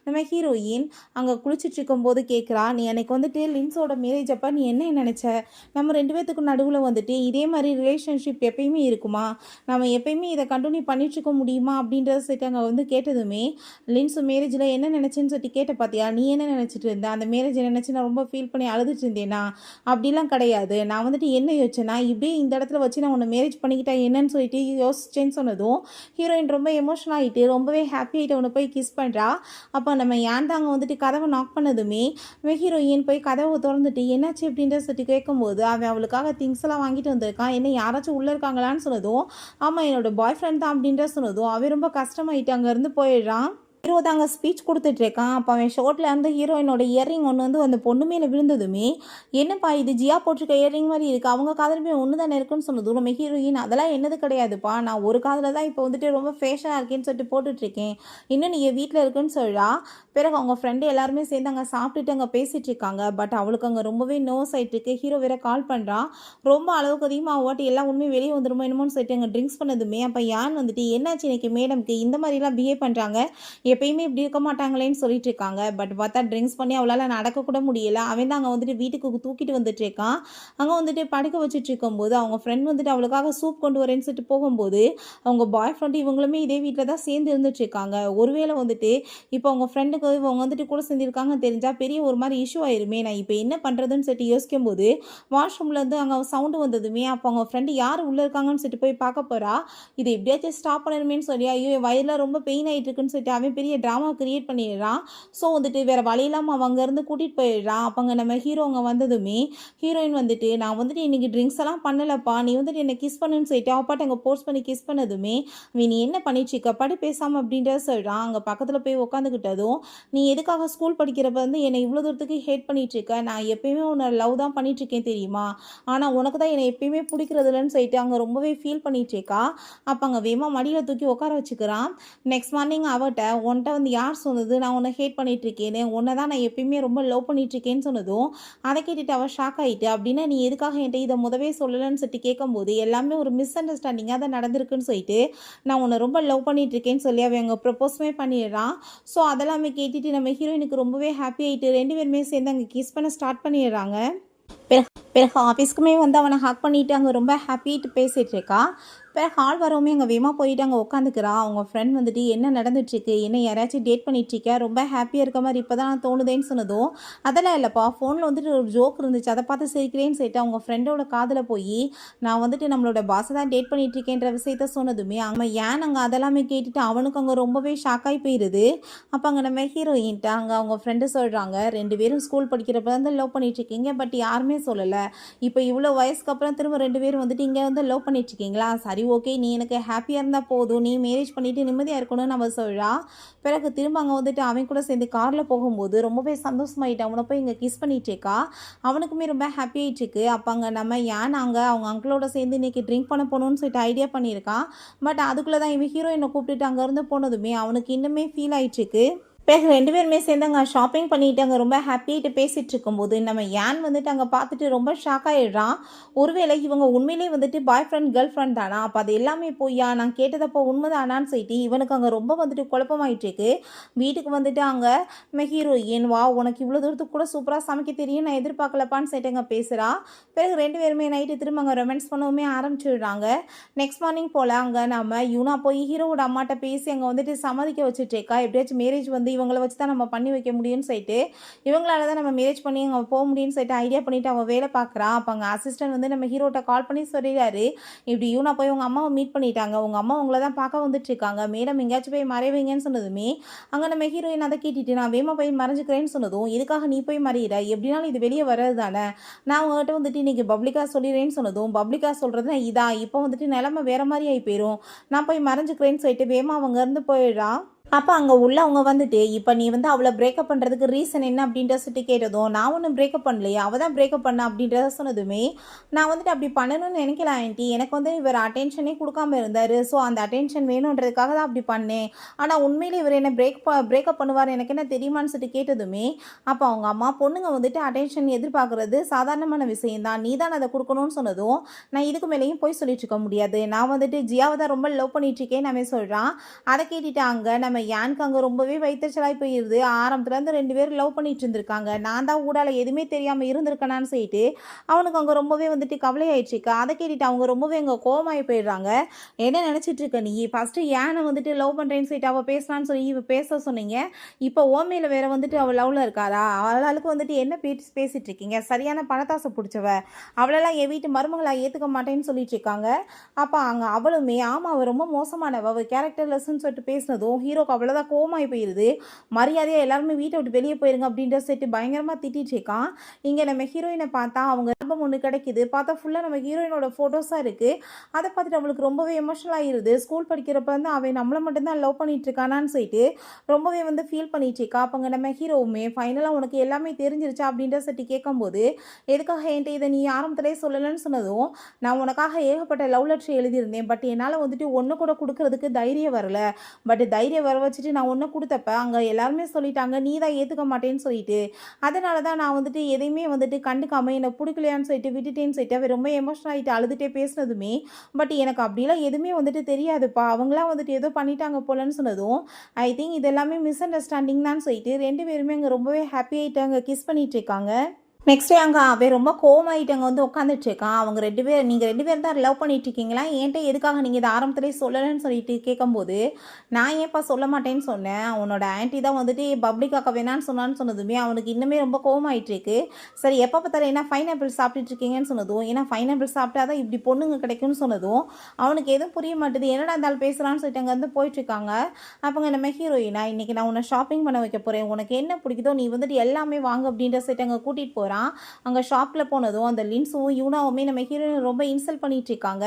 நம்ம ஹீரோயின் அங்கே குளிச்சுட்டு இருக்கும்போது கேட்குறா, நீ எனக்கு வந்துட்டு லின்ஸோட மேரேஜ் அப்போ நீ என்ன நினச்ச, நம்ம 2 பேர்த்துக்கும் நடுவில் வந்துட்டு இதே மாதிரி ரிலேஷன்ஷிப் எப்பயுமே இருக்குமா, நம்ம எப்பயுமே இதை கண்டினியூ பண்ணிட்டுருக்க முடியுமா அப்படின்றத சொல்லிட்டு அங்கே வந்து கேட்டதுமே, லின்ஸ் மேரேஜில் என்ன நினச்சேன்னு சொல்லிட்டு கேட்ட பார்த்தியா, நீ என்ன நினச்சிட்டு இருந்த, அந்த மேரேஜ் நினச்சி நான் ரொம்ப ஃபீல் பண்ணி அழுதுட்டு இருந்தேனா, அப்படிலாம் கிடையாது. நான் வந்துட்டு என்ன யோசிச்சேன்னா, இப்படியே இந்த இடத்துல வச்சு நான் உன்னை மேரேஜ் பண்ணிக்கிட்டா என்னன்னு சொல்லிட்டு யோசிச்சேன்னு சொன்னதும் ஹீரோயின் ரொம்ப எமோஷனல் ஆகிட்டு ரொம்பவே ஹாப்பி ஆகிட்டு அவனை போய் கிஸ் பண்ணுறா. அப்போ நம்ம ஏன் தாங்க வந்துட்டு கதவை நாக் பண்ணதுமே ஹீரோயின் போய் கதவை திறந்துட்டு என்னாச்சு அப்படின்ற சொல்லிட்டு கேட்கும்போது அவன் அவளுக்காக திங்ஸ் எல்லாம் வாங்கிட்டு வந்திருக்கான். என்ன யாராச்சும் உள்ளே இருக்காங்களான்னு சொன்னதும், ஆமாம் என்னோட பாய் ஃப்ரெண்ட் தான் அப்படின்ற சொன்னதும் அவன் ரொம்ப கஷ்டமாயிட்டு அங்கேருந்து போயிடுறான். ஹீரோ தாங்க ஸ்பீச் கொடுத்துட்ருக்கான். அப்போ அவன் ஷோட்டில் இருந்து ஹீரோயினோட இயரிங் ஒன்று வந்து அந்த பொண்ணு மேலே விழுந்ததுமே, என்னப்பா இது ஜியா போட்டிருக்க இயரிங் மாதிரி இருக்குது, அவங்க காதலுமே ஒன்று தானே இருக்குன்னு சொன்னதும் நம்ம ஹீரோயின் அதெல்லாம் என்னது கிடையாதுப்பா, நான் ஒரு காதில் தான் இப்போ வந்துட்டு ரொம்ப ஃபேஷனாக இருக்கேன்னு சொல்லிட்டு போட்டுட்ருக்கேன், இன்னும் நீ வீட்டில் இருக்குன்னு சொல்கிறா. பிறகு அவங்க ஃப்ரெண்டு எல்லாருமே சேர்ந்து அங்கே சாப்பிட்டுட்டு அங்கே பேசிகிட்டு இருக்காங்க. பட் அவளுக்கு அங்கே ரொம்பவே நோஸ் ஆகிட்டு இருக்கு. ஹீரோ வேற கால் பண்ணுறான். ரொம்ப அளவுக்கு அதிகமாக ஓட்டி எல்லா உண்மையும் வெளியே வந்துடுமோ என்னமோன்னு சொல்லிட்டு அங்கே ட்ரிங்க்ஸ் பண்ணதுமே அப்போ யான் வந்துட்டு என்னாச்சு இன்னைக்கு மேடம்க்கு இந்த மாதிரிலாம் பிஹேவ் பண்ணுறாங்க, எப்பயுமே இப்படி இருக்க மாட்டாங்களேன்னு சொல்லிட்டு இருக்காங்க. பட் பார்த்தா ட்ரிங்க்ஸ் பண்ணி அவளால் நடக்கக்கூட முடியல. அவன் தான் அங்கே வந்துட்டு வீட்டுக்கு தூக்கிட்டு வந்துட்டு இருக்கான். அங்கே வந்துட்டு படுக்க வச்சுட்டு இருக்கும்போது அவங்க ஃப்ரெண்ட் வந்துட்டு அவளுக்காக சூப் கொண்டு வரேன்னு சொல்லிட்டு போகும்போது அவங்க பாய் ஃப்ரெண்டு இவங்களுமே இதே வீட்டில் தான் சேர்ந்து இருந்துட்டு இருக்காங்க. ஒருவேளை வந்துட்டு இப்போ அவங்க ஃப்ரெண்டுக்கு இவங்க வந்துட்டு கூட சேர்ந்துருக்காங்கன்னு தெரிஞ்சால் பெரிய ஒரு மாதிரி இஷ்யூ ஆயிருமே, நான் இப்போ என்ன பண்ணுறதுன்னு சொல்லிட்டு யோசிக்கும் போது வாஷ்ரூம்லேருந்து அங்கே சவுண்டு வந்ததுமே அப்போ அவங்க ஃப்ரெண்டு யார் உள்ளே இருக்காங்கன்னு சொல்லிட்டு போய் பார்க்க போகிறா. இதை எப்படியாச்சும் ஸ்டாப் பண்ணணுமேன்னு சொல்லி ஐயோ வயலில் ரொம்ப பெயின் ஆகிட்டு இருக்குன்னு சொல்லிட்டு அவன் பெரிய ட்ராமா கிரியேட் பண்ணிடுறான். ஸோ வந்துட்டு வேறு வழி இல்லாமல் அவன் அங்கேருந்து கூட்டிகிட்டு போயிடுறான். அப்போ அங்கே நம்ம ஹீரோ அங்கே வந்ததுமே ஹீரோயின் வந்துட்டு நான் வந்துட்டு இன்றைக்கி ட்ரிங்க்ஸ் எல்லாம் பண்ணலப்பா, நீ வந்துட்டு என்னை கிஸ் பண்ணுன்னு சொல்லிட்டு அப்பாட்ட அங்கே போஸ்ட் பண்ணி கிஸ் பண்ணதுமே நீ என்ன பண்ணிச்சுக்க படி பேசாமல் அப்படின்றத சொல்கிறான். அங்கே பக்கத்தில் போய் உட்காந்துக்கிட்டதும் நீ எதுக்காக ஸ்கூல் படிக்கிறப்ப வந்து என்னை இவ்வளோ தூரத்துக்கு ஹேட் பண்ணிகிட்ருக்க, நான் எப்பயுமே உன்னை லவ் தான் பண்ணிகிட்ருக்கேன் தெரியுமா, ஆனால் உனக்கு தான் என்னை எப்பயுமே பிடிக்கிறது இல்லைன்னு சொல்லிட்டு அங்கே ரொம்பவே ஃபீல் பண்ணிகிட்ருக்கா. அப்போ அங்கே வேகமாக மடியில் தூக்கி உட்கார வச்சுக்கிறான். நெக்ஸ்ட் மார்னிங் அவட்ட உன்ட்ட வந்து யார் சொன்னது நான் உன்னை ஹேட் பண்ணிகிட்ருக்கேன்னு, உன்னை தான் நான் எப்பயுமே ரொம்ப லவ் பண்ணிகிட்ருக்கேன்னு சொன்னதும் அதை கேட்டுட்டு அவள் ஷாக் ஆகிட்டு, அப்படின்னா நீ எதுக்காக என்கிட்ட இதை முதவே சொல்லலைன்னு சொல்லிட்டு கேட்கும்போது எல்லாமே ஒரு மிஸ் அண்டர்ஸ்டாண்டிங்காக தான் நடந்திருக்குன்னு சொல்லிட்டு நான் உன்னை ரொம்ப லவ் பண்ணிகிட்ருக்கேன்னு சொல்லி அவன் அங்கே ப்ரப்போஸுமே பண்ணிடுறான். ஸோ அதெல்லாமே கேட்டுட்டு நம்ம ஹீரோயினுக்கு ரொம்பவே ஹாப்பி ஆகிட்டு 2 பேருமே சேர்ந்து அங்கே கிஸ் பண்ண ஸ்டார்ட் பண்ணிடுறாங்க. பிறகு ஆஃபீஸ்க்குமே வந்து அவனை ஹக் பண்ணிவிட்டு அங்கே ரொம்ப ஹாப்பிட்டு பேசிகிட்டு இருக்கா. பிறகு ஹால் வரவுமே அங்கே வேகமாக போயிட்டு அங்கே உட்காந்துக்கிறா. அவங்க ஃப்ரெண்ட் வந்துட்டு என்ன நடந்துட்டுருக்கு, என்ன யாராச்சும் டேட் பண்ணிட்டுருக்கா, ரொம்ப ஹாப்பியாக இருக்க மாதிரி இப்போ தான் தோணுதேன்னு சொன்னதும் அதெல்லாம் இல்லைப்பா, ஃபோனில் வந்துட்டு ஒரு ஜோக் இருந்துச்சு அதை பார்த்து சிரிக்கிறேன்னு சொல்லிட்டு அவங்க ஃப்ரெண்டோட காதில் போய் நான் வந்துட்டு நம்மளோட பாஸை தான் டேட் பண்ணிட்டுருக்கேன்ற விஷயத்த சொன்னதுமே அவன் ஏன் அங்கே அதெல்லாமே கேட்டுட்டு அவனுக்கு அங்கே ரொம்பவே ஷாக்காகி போயிடுது. அப்போ அங்கே நம்ம ஹீரோயின்ட்டு அங்கே அவங்க ஃப்ரெண்டு சொல்கிறாங்க 2 பேரும் ஸ்கூல் படிக்கிறப்ப வந்து லவ் பண்ணிட்டுருக்கீங்க, பட் யாருமே சொல்லலை. இப்போ இவ்வளோ வயசுக்கு அப்புறம் திரும்ப 2 பேரும் வந்துட்டு இங்கே வந்து லவ் பண்ணிட்டு இருக்கீங்களா? சரி ஓகே, நீ எனக்கு ஹாப்பியாக இருந்தால் போதும், நீ மேரேஜ் பண்ணிவிட்டு நிம்மதியாக இருக்கணும்னு நம்ம சொல்கிறா. பிறகு திரும்ப அங்கே வந்துட்டு அவன் கூட சேர்ந்து காரில் போகும்போது ரொம்பவே சந்தோஷமாயிட்டு அவனை போய் இங்கே கிஸ் பண்ணிட்டு இருக்கா. அவனுக்குமே ரொம்ப ஹாப்பி ஆயிட்டு இருக்கு. அப்போ அங்கே நம்ம ஏன் நாங்கள் அவங்க அங்கிளோட சேர்ந்து இன்னைக்கு ட்ரிங்க் பண்ண போகணும்னு சொல்லிட்டு ஐடியா பண்ணியிருக்கான். பட் அதுக்குள்ளே தான் இவன் ஹீரோயினை கூப்பிட்டுட்டு அங்கேருந்து போனதுமே அவனுக்கு இன்னுமே ஃபீல் ஆயிட்டு இருக்கு. பிறகு 2 பேருமே சேர்ந்து அங்கே ஷாப்பிங் பண்ணிட்டு அங்கே ரொம்ப ஹாப்பியாகிட்டு பேசிகிட்டு இருக்கும்போது நம்ம ஏன் வந்துட்டு அங்கே பார்த்துட்டு ரொம்ப ஷாக் ஆகிடுறான். ஒருவேளை இவங்க உண்மையிலே வந்துட்டு பாய் ஃப்ரெண்ட் கேர்ள் ஃப்ரெண்ட் தானா? அப்போ அது எல்லாமே பொய்யா? நான் கேட்டதப்போ உண்மைதானான்னு சொல்லிட்டு இவனுக்கு அங்கே ரொம்ப வந்துட்டு குழப்பமாயிட்டு இருக்கு. வீட்டுக்கு வந்துட்டு அங்கே நம்ம ஹீரோயின், வா உனக்கு இவ்வளோ தூரத்துக்கு கூட சூப்பராக சமைக்க தெரியும், நான் எதிர்பார்க்கலப்பான்னு சொல்லிட்டு அங்கே பேசுகிறா. பிறகு 2 பேருமே நைட்டு திரும்ப அங்கே ரொமான்ஸ் பண்ணவுமே ஆரம்பிச்சுடுறாங்க. நெக்ஸ்ட் மார்னிங் போல் அங்கே நம்ம யூனா போய் ஹீரோவோட அம்மாட்ட பேசி அங்கே வந்துட்டு சம்மதிக்க வச்சுட்ருக்கா. எப்படியாச்சும் மேரேஜ் வந்து இவங்களை வச்சு தான் நம்ம பண்ணி வைக்க முடியும்னு சொல்லிட்டு இவங்களால தான் நம்ம மேரேஜ் பண்ணி அங்கே போக முடியும்னு சொல்லிட்டு ஐடியா பண்ணிவிட்டு அவள் வேலை பார்க்குறா. அப்போ அங்கே அசிஸ்டன்ட் வந்து நம்ம ஹீரோட்ட கால் பண்ணி சொல்லிடுறாரு, இப்படி யூனா போய் உங்கள் அம்மாவை மீட் பண்ணிட்டாங்க, உங்கள் அம்மா உங்களை தான் பார்க்க வந்துட்டு இருக்காங்க, மேடம் எங்கேயாச்சும் போய் மறைவீங்கன்னு சொன்னதுமே அங்கே நம்ம ஹீரோயின் அதை கேட்டுட்டு நான் வேமா போய் மறைஞ்சிக்கிறேன்னு சொன்னதும், இதுக்காக நீ போய் மறையிற, எப்படினாலும் இது வெளியே வர்றது தானே, நான் உங்கள்கிட்ட வந்துட்டு இன்றைக்கி பப்ளிக்காக சொல்லிடுறேன்னு சொன்னதும், பப்ளிக்காக சொல்கிறது இதா, இப்போ வந்துட்டு நிலமை வேறு மாதிரி ஆகி போயிடும், நான் போய் மறைஞ்சிக்கிறேன்னு சொல்லிட்டு வேமா அவங்க இருந்து போயிடுறா. அப்போ அங்கே உள்ளவங்க வந்துட்டு இப்போ நீ வந்து அவளை பிரேக்கப் பண்ணுறதுக்கு ரீசன் என்ன அப்படின்ற சொல்லிட்டு கேட்டதும், நான் ஒன்றும் பிரேக்கப் பண்ணலையே, அவள் தான் பிரேக்கப் பண்ண அப்படின்றத சொன்னதுமே, நான் வந்துட்டு அப்படி பண்ணணும்னு நினைக்கல ஆண்டி, எனக்கு வந்து இவர் அட்டென்ஷனே கொடுக்காம இருந்தார், ஸோ அந்த அட்டென்ஷன் வேணுன்றதுக்காக தான் அப்படி பண்ணேன், ஆனால் உண்மையிலே இவர் என்ன பிரேக்கப் பண்ணுவார் எனக்கு என்ன தெரியுமான்னு சொல்லிட்டு கேட்டதுமே, அப்போ அவங்க அம்மா பொண்ணுங்க வந்துட்டு அட்டென்ஷன் எதிர்பார்க்குறது சாதாரணமான விஷயம்தான், நீ தான் அதை கொடுக்கணும்னு சொன்னதும், நான் இதுக்கு மேலேயும் போய் சொல்லிட்டு இருக்க முடியாது, நான் வந்துட்டு ஜியாவை தான் ரொம்ப லவ் பண்ணிட்டு இருக்கேன் நம்ம சொல்கிறான். அதை கேட்டுட்டு அங்கே நம்ம யானுக்கு அங்கே ரொம்பவே வைத்தறிச்சலாகி போயிடுது. ஆரம்பத்துலேருந்து 2 பேரும் லவ் பண்ணிட்டு இருந்திருக்காங்க, நான் தான் ஊடால எதுவுமே தெரியாமல் இருந்திருக்கேனான்னு சொல்லிட்டு அவனுக்கு அங்கே ரொம்பவே வந்துட்டு கவலையாயிடுச்சுக்கா. அதை கேட்டுட்டு அவங்க ரொம்பவே அங்கே கோவமாகி போயிடுறாங்க. என்ன நினச்சிட்டு இருக்க நீ? ஃபஸ்ட்டு யானை வந்துட்டு லவ் பண்ணுறேன்னு சொல்லிட்டு அவள் பேசலான்னு சொல்லி இவ பேச சொன்னீங்க, இப்போ ஓமையில் வேற வந்துட்டு அவள் லவ்வில் இருக்காரா? அவளுக்கு வந்துட்டு என்ன பேசிட்டு இருக்கீங்க? சரியான பணத்தாசை பிடிச்சவ, அவளெல்லாம் என் வீட்டு மருமகளாக ஏற்றுக்க மாட்டேன்னு சொல்லிட்டு இருக்காங்க. அப்போ அங்கே அவளுமே ஆமாம் அவள் ரொம்ப மோசமானவ, அவள் கேரக்டர் லெஸ்ன்னு சொல்லிட்டு பேசினதும் ஹீரோக்கு அவ்வளோதான் கோவமாகி போயிடுது. மரியாதையாக எல்லாருமே வீட்டை விட்டு வெளியே போயிருங்க அப்படின்ற செட்டு பயங்கரமாக திட்டிட்டு இருக்கான். இங்கே நம்ம ஹீரோயினை பார்த்தா அவங்க ஆல்பம் ஒன்று கிடைக்குது, பார்த்தா ஃபுல்லாக நம்ம ஹீரோயினோட ஃபோட்டோஸாக இருக்குது. அதை பார்த்துட்டு அவளுக்கு ரொம்பவே எமோஷனல் ஆகிடுது. ஸ்கூல் படிக்கிறப்ப வந்து அவன் நம்மளை மட்டும்தான் லவ் பண்ணிட்டு இருக்கானான்னு சொல்லிட்டு ரொம்பவே வந்து ஃபீல் பண்ணிட்டு இருக்கா. அப்போங்க நம்ம ஹீரோவுமே ஃபைனலாக உனக்கு எல்லாமே தெரிஞ்சிருச்சா அப்படின்ற செட்டு கேட்கும்போது, எதுக்காக என்கிட்ட இதை நீ ஆரம்பத்திலே சொல்லலைன்னு சொன்னதும், நான் உனக்காக ஏகப்பட்ட லவ் லெட்டர் எழுதியிருந்தேன், பட் என்னால் வந்துட்டு ஒன்று கூட கொடுக்கறதுக்கு தைரியம் வரல, பட் தைரியம் வர வச்சுட்டு நான் ஒன்று கொடுத்தப்ப அங்கே எல்லாருமே சொல்லிட்டாங்க நீ தான் ஏற்றுக்க மாட்டேன்னு சொல்லிட்டு, அதனால தான் நான் வந்துட்டு எதையுமே வந்துட்டு கண்டுக்காமல் என்னை பிடிக்கலையான்னு சொல்லிட்டு விட்டுட்டேன்னு சொல்லிட்டு அவன் ரொம்ப எமோஷனல் ஆகிட்டு அழுதுகிட்டே பேசினதுமே, பட் எனக்கு அப்படிலாம் எதுவுமே வந்துட்டு தெரியாதுப்பா, அவங்களாம் வந்துட்டு ஏதோ பண்ணிட்டாங்க போலன்னு சொன்னதும், ஐ திங்க் இது எல்லாமே மிஸ் அண்டர்ஸ்டாண்டிங் தான் சொல்லிட்டு 2 பேருமே அங்கே ரொம்பவே ஹாப்பி ஆகிட்டு அங்கே கிஸ் பண்ணிட்டு இருக்காங்க. நெக்ஸ்ட் டே அங்கே அவன் ரொம்ப கோவமாயிட்டு அங்கே வந்து உட்காந்துட்டு இருக்கான். அவங்க 2 பேர் நீங்கள் 2 பேர் தான் லவ் பண்ணிட்டு இருக்கீங்களா, என்கிட்ட எதுக்காக நீங்கள் இதை ஆரம்பத்திலே சொல்லலைன்னு சொல்லிட்டு கேட்கும்போது, நான் ஏன்ப்பா சொல்ல மாட்டேன்னு சொன்னேன், உன்னோட ஆன்ட்டி தான் வந்துட்டு பப்ளிக்காக்க வேணான்னு சொன்னதுமே அவனுக்கு இன்னுமே ரொம்ப கோவமாயிட்டு இருக்கு. சரி எப்போ பார்த்தாலும் என்ன பைனாப்பிள் சாப்பிட்டுட்டு இருக்கீங்கன்னு சொன்னதும், ஏன்னா பைனாப்பிள் சாப்பிட்டா தான் இப்படி பொண்ணுங்க கிடைக்கும்னு சொன்னதும் அவனுக்கு எதுவும் புரிய மாட்டேது, என்னடா இருந்தாலும் பேசுகிறான்னு சொல்லிட்டு அங்கே வந்து போயிட்டுருக்காங்க. அப்போங்க நம்ம ஹீரோயினா இன்றைக்கி நான் உன்னை ஷாப்பிங் பண்ண வைக்க போகிறேன், உனக்கு என்ன பிடிக்குதோ நீ வந்துட்டு எல்லாமே வாங்க அப்படின்ற சொல்லிட்டு அங்கே கூட்டிகிட்டு போகிறான். அங்கே ஷாப்பில் போனதும் அந்த லின்ஸும் யூனாவுமே நம்ம ஹீரோயின் ரொம்ப இன்சல்ட் பண்ணிட்டு இருக்காங்க.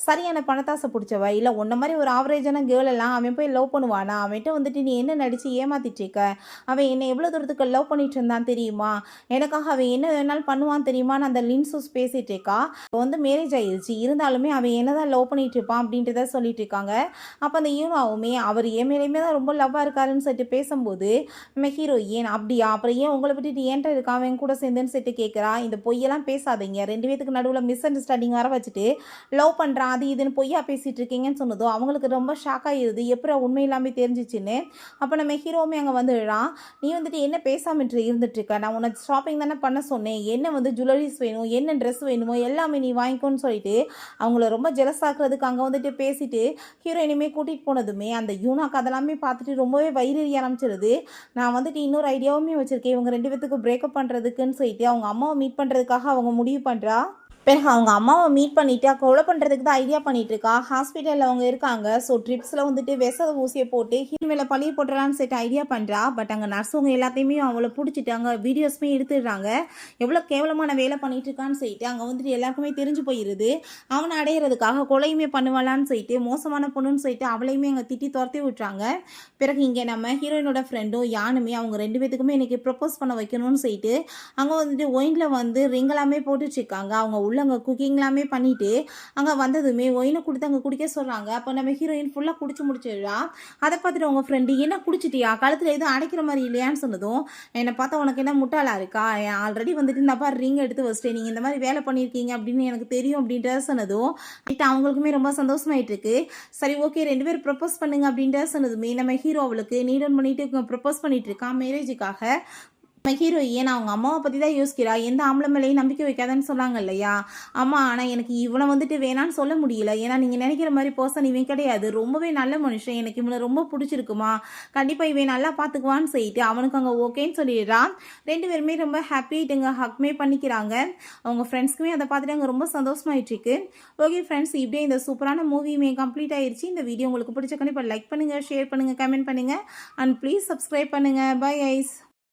சரியான பணத்தாசை பிடிச்சவ, இல்லை உன்ன மாதிரி ஒரு ஆவரேஜான கேர்ள் எல்லாம் அவன் போய் லவ் பண்ணுவானா, அவன்கிட்ட வந்துட்டு நீ என்ன நடித்து ஏமாத்திட்டு இருக்க, அவன் என்னை எவ்வளோ தூரத்துக்கு லவ் பண்ணிட்டு இருந்தான் தெரியுமா, எனக்காக அவன் என்ன வேணாலும் பண்ணுவான் தெரியுமான்னு அந்த லின்ஸும் பேசிட்டு இருக்கா. இப்போ வந்து மேரேஜ் ஆயிடுச்சு, இருந்தாலுமே அவன் என்னதான் லவ் பண்ணிட்டு இருப்பான் அப்படின்றத சொல்லிட்டு இருக்காங்க. அப்போ அந்த யூனாவுமே அவர் என் மேலேயுமே தான் ரொம்ப லவ்வாக இருக்காருன்னு சொல்லிட்டு பேசும்போது நம்ம ஹீரோயின் அப்படியா, அப்புறம் ஏன் உங்களை விட்டுட்டு ஏன்ட்ட இருக்கான் அவன் கூட சேர்ந்துன்னு சொல்லிட்டு கேட்குறா. இந்த பொய்யெல்லாம் பேசாதீங்க, 2 பேத்துக்கு நடுவில் மிஸ் அண்டர்ஸ்டாண்டிங் வர வச்சுட்டு லவ் பண்ணுறான் அது இதுன்னு பொய்யா பேசிகிட்டு இருக்கீங்கன்னு சொன்னதும் அவங்களுக்கு ரொம்ப ஷாக் ஆகிடுது, எப்படி உண்மை இல்லாமல் தெரிஞ்சிச்சுன்னு. அப்போ நம்ம ஹீரோவுமே அங்கே வந்துடுறான், நீ வந்துட்டு என்ன பேசாமல் இருந்துட்டு இருக்க, நான் உனக்கு ஷாப்பிங் தானே பண்ண சொன்னேன், என்ன வந்து ஜுவல்லரிஸ் வேணும் என்ன ட்ரெஸ் வேணுமோ எல்லாமே நீ வாங்கிக்கோன்னு சொல்லிட்டு அவங்கள ரொம்ப ஜெலஸ் ஆக்குறதுக்கு அங்கே வந்துட்டு பேசிட்டு ஹீரோயினுமே கூட்டிகிட்டு போனதுமே அந்த யூனாக்கு அதெல்லாமே பார்த்துட்டு ரொம்பவே வயிறு ஆரம்பிச்சிருது. நான் வந்துட்டு இன்னொரு ஐடியாவுமே வச்சுருக்கேன், இவங்க 2 பேத்துக்கு பிரேக்கப் பண்ணுறதுக்குன்னு சொல்லிட்டு அவங்க அம்மாவை மீட் பண்ணுறதுக்காக அவங்க முடிவு பண்ணுறா. பிறகு அவங்க அம்மாவை மீட் பண்ணிவிட்டு கொலை பண்ணுறதுக்கு தான் ஐடியா பண்ணிட்டு இருக்கா. ஹாஸ்பிட்டலில் அவங்க இருக்காங்க. ஸோ ட்ரிப்ஸில் வந்துட்டு விஷ ஊசியை போட்டு ஹீரோ மேலே பழிய போட்டுறான்னு சொல்லிட்டு ஐடியா பண்ணுறா. பட் அங்கே நர்ஸுங்க எல்லாத்தையுமே அவளை பிடிச்சிட்டாங்க. வீடியோஸுமே எடுத்துடுறாங்க. எவ்வளோ கேவலமான வேலை பண்ணிட்டு இருக்கான்னு சொல்லிட்டு அங்கே வந்துட்டு எல்லாருக்குமே தெரிஞ்சு போயிடுது. அவனை அடையிறதுக்காக கொலையுமே பண்ணுவாளான்னு சொல்லிட்டு மோசமான பொண்ணுன்னு சொல்லிட்டு அவளையுமே அங்கே திட்டி துரத்தி விட்டுறாங்க. பிறகு இங்கே நம்ம ஹீரோயினோட ஃப்ரெண்டும் யானுமே அவங்க 2 பேத்துக்குமே இன்றைக்கி ப்ரப்போஸ் பண்ண வைக்கணும்னு சொல்லிட்டு அங்கே வந்துட்டு ஒயினில் வந்து ரிங் எல்லாமே போட்டுட்ருக்காங்க. அவங்க அங்கே குக்கிங்லாமே பண்ணிவிட்டு அங்கே வந்ததுமே ஒயினை கொடுத்து அங்கே குடிக்க சொல்கிறாங்க. அப்போ நம்ம ஹீரோயின் ஃபுல்லாக குடிச்சு முடிச்சிடுறா. அதை பார்த்துட்டு அவங்க ஃப்ரெண்டு என்ன குடிச்சிட்டியா, கழுத்தில் எதுவும் அடைக்கிற மாதிரி இல்லையான்னு சொன்னதும், என்னை பார்த்தா உனக்கு என்ன முட்டாளாக இருக்கா, ஆல்ரெடி வந்துட்டு இந்த பாரு ரிங் எடுத்து வச்சிட்டேன், நீங்கள் இந்த மாதிரி வேலை பண்ணியிருக்கீங்க அப்படின்னு எனக்கு தெரியும் அப்படின்ட்டு சொன்னதும் அவங்களுக்குமே ரொம்ப சந்தோஷமாயிட்டு இருக்கு. சரி ஓகே 2 பேரும் ப்ரப்போஸ் பண்ணுங்க அப்படின்ட்டு சொன்னதுமே நம்ம ஹீரோ அவளுக்கு நீட் ஆன் பண்ணிட்டு ப்ரப்போஸ் பண்ணிட்டு இருக்கான் மேரேஜுக்காக. ஹீரோயின் அவங்க அம்மாவை பற்றி தான் யோசிக்கிறா. எந்த ஆம்பளை மேலேயும் நம்பிக்கை வைக்காதன்னு சொன்னாங்க இல்லையா அம்மா. ஆனால் எனக்கு இவனை வந்துட்டு வேணான்னு சொல்ல முடியல. ஏன்னா நீங்கள் நினைக்கிற மாதிரி பர்சன் இவன் கிடையாது. ரொம்பவே நல்ல மனுஷன். எனக்கு இவனை ரொம்ப பிடிச்சிருக்குமா, கண்டிப்பாக இவன் நல்லா பார்த்துக்குவான்னு சொல்லிட்டு அவனுக்கு அங்கே ஓகேன்னு சொல்லிடுறான். 2 பேருமே ரொம்ப ஹாப்பிட்டுங்க ஹக்மே பண்ணிக்கிறாங்க. அவங்க ஃப்ரெண்ட்ஸ்க்குமே அதை பார்த்துட்டு அங்கே ரொம்ப சந்தோஷமாயிட்டுருக்கு. ஓகே ஃப்ரெண்ட்ஸ், இப்படியே இந்த சூப்பரான மூவியுமே கம்ப்ளீட் ஆயிடுச்சு. இந்த வீடியோ உங்களுக்கு பிடிச்ச கண்டிப்பாக லைக் பண்ணுங்கள், ஷேர் பண்ணுங்கள், கமெண்ட் பண்ணுங்கள் அண்ட் ப்ளீஸ் சப்ஸ்கிரைப் பண்ணுங்கள். Bye ice.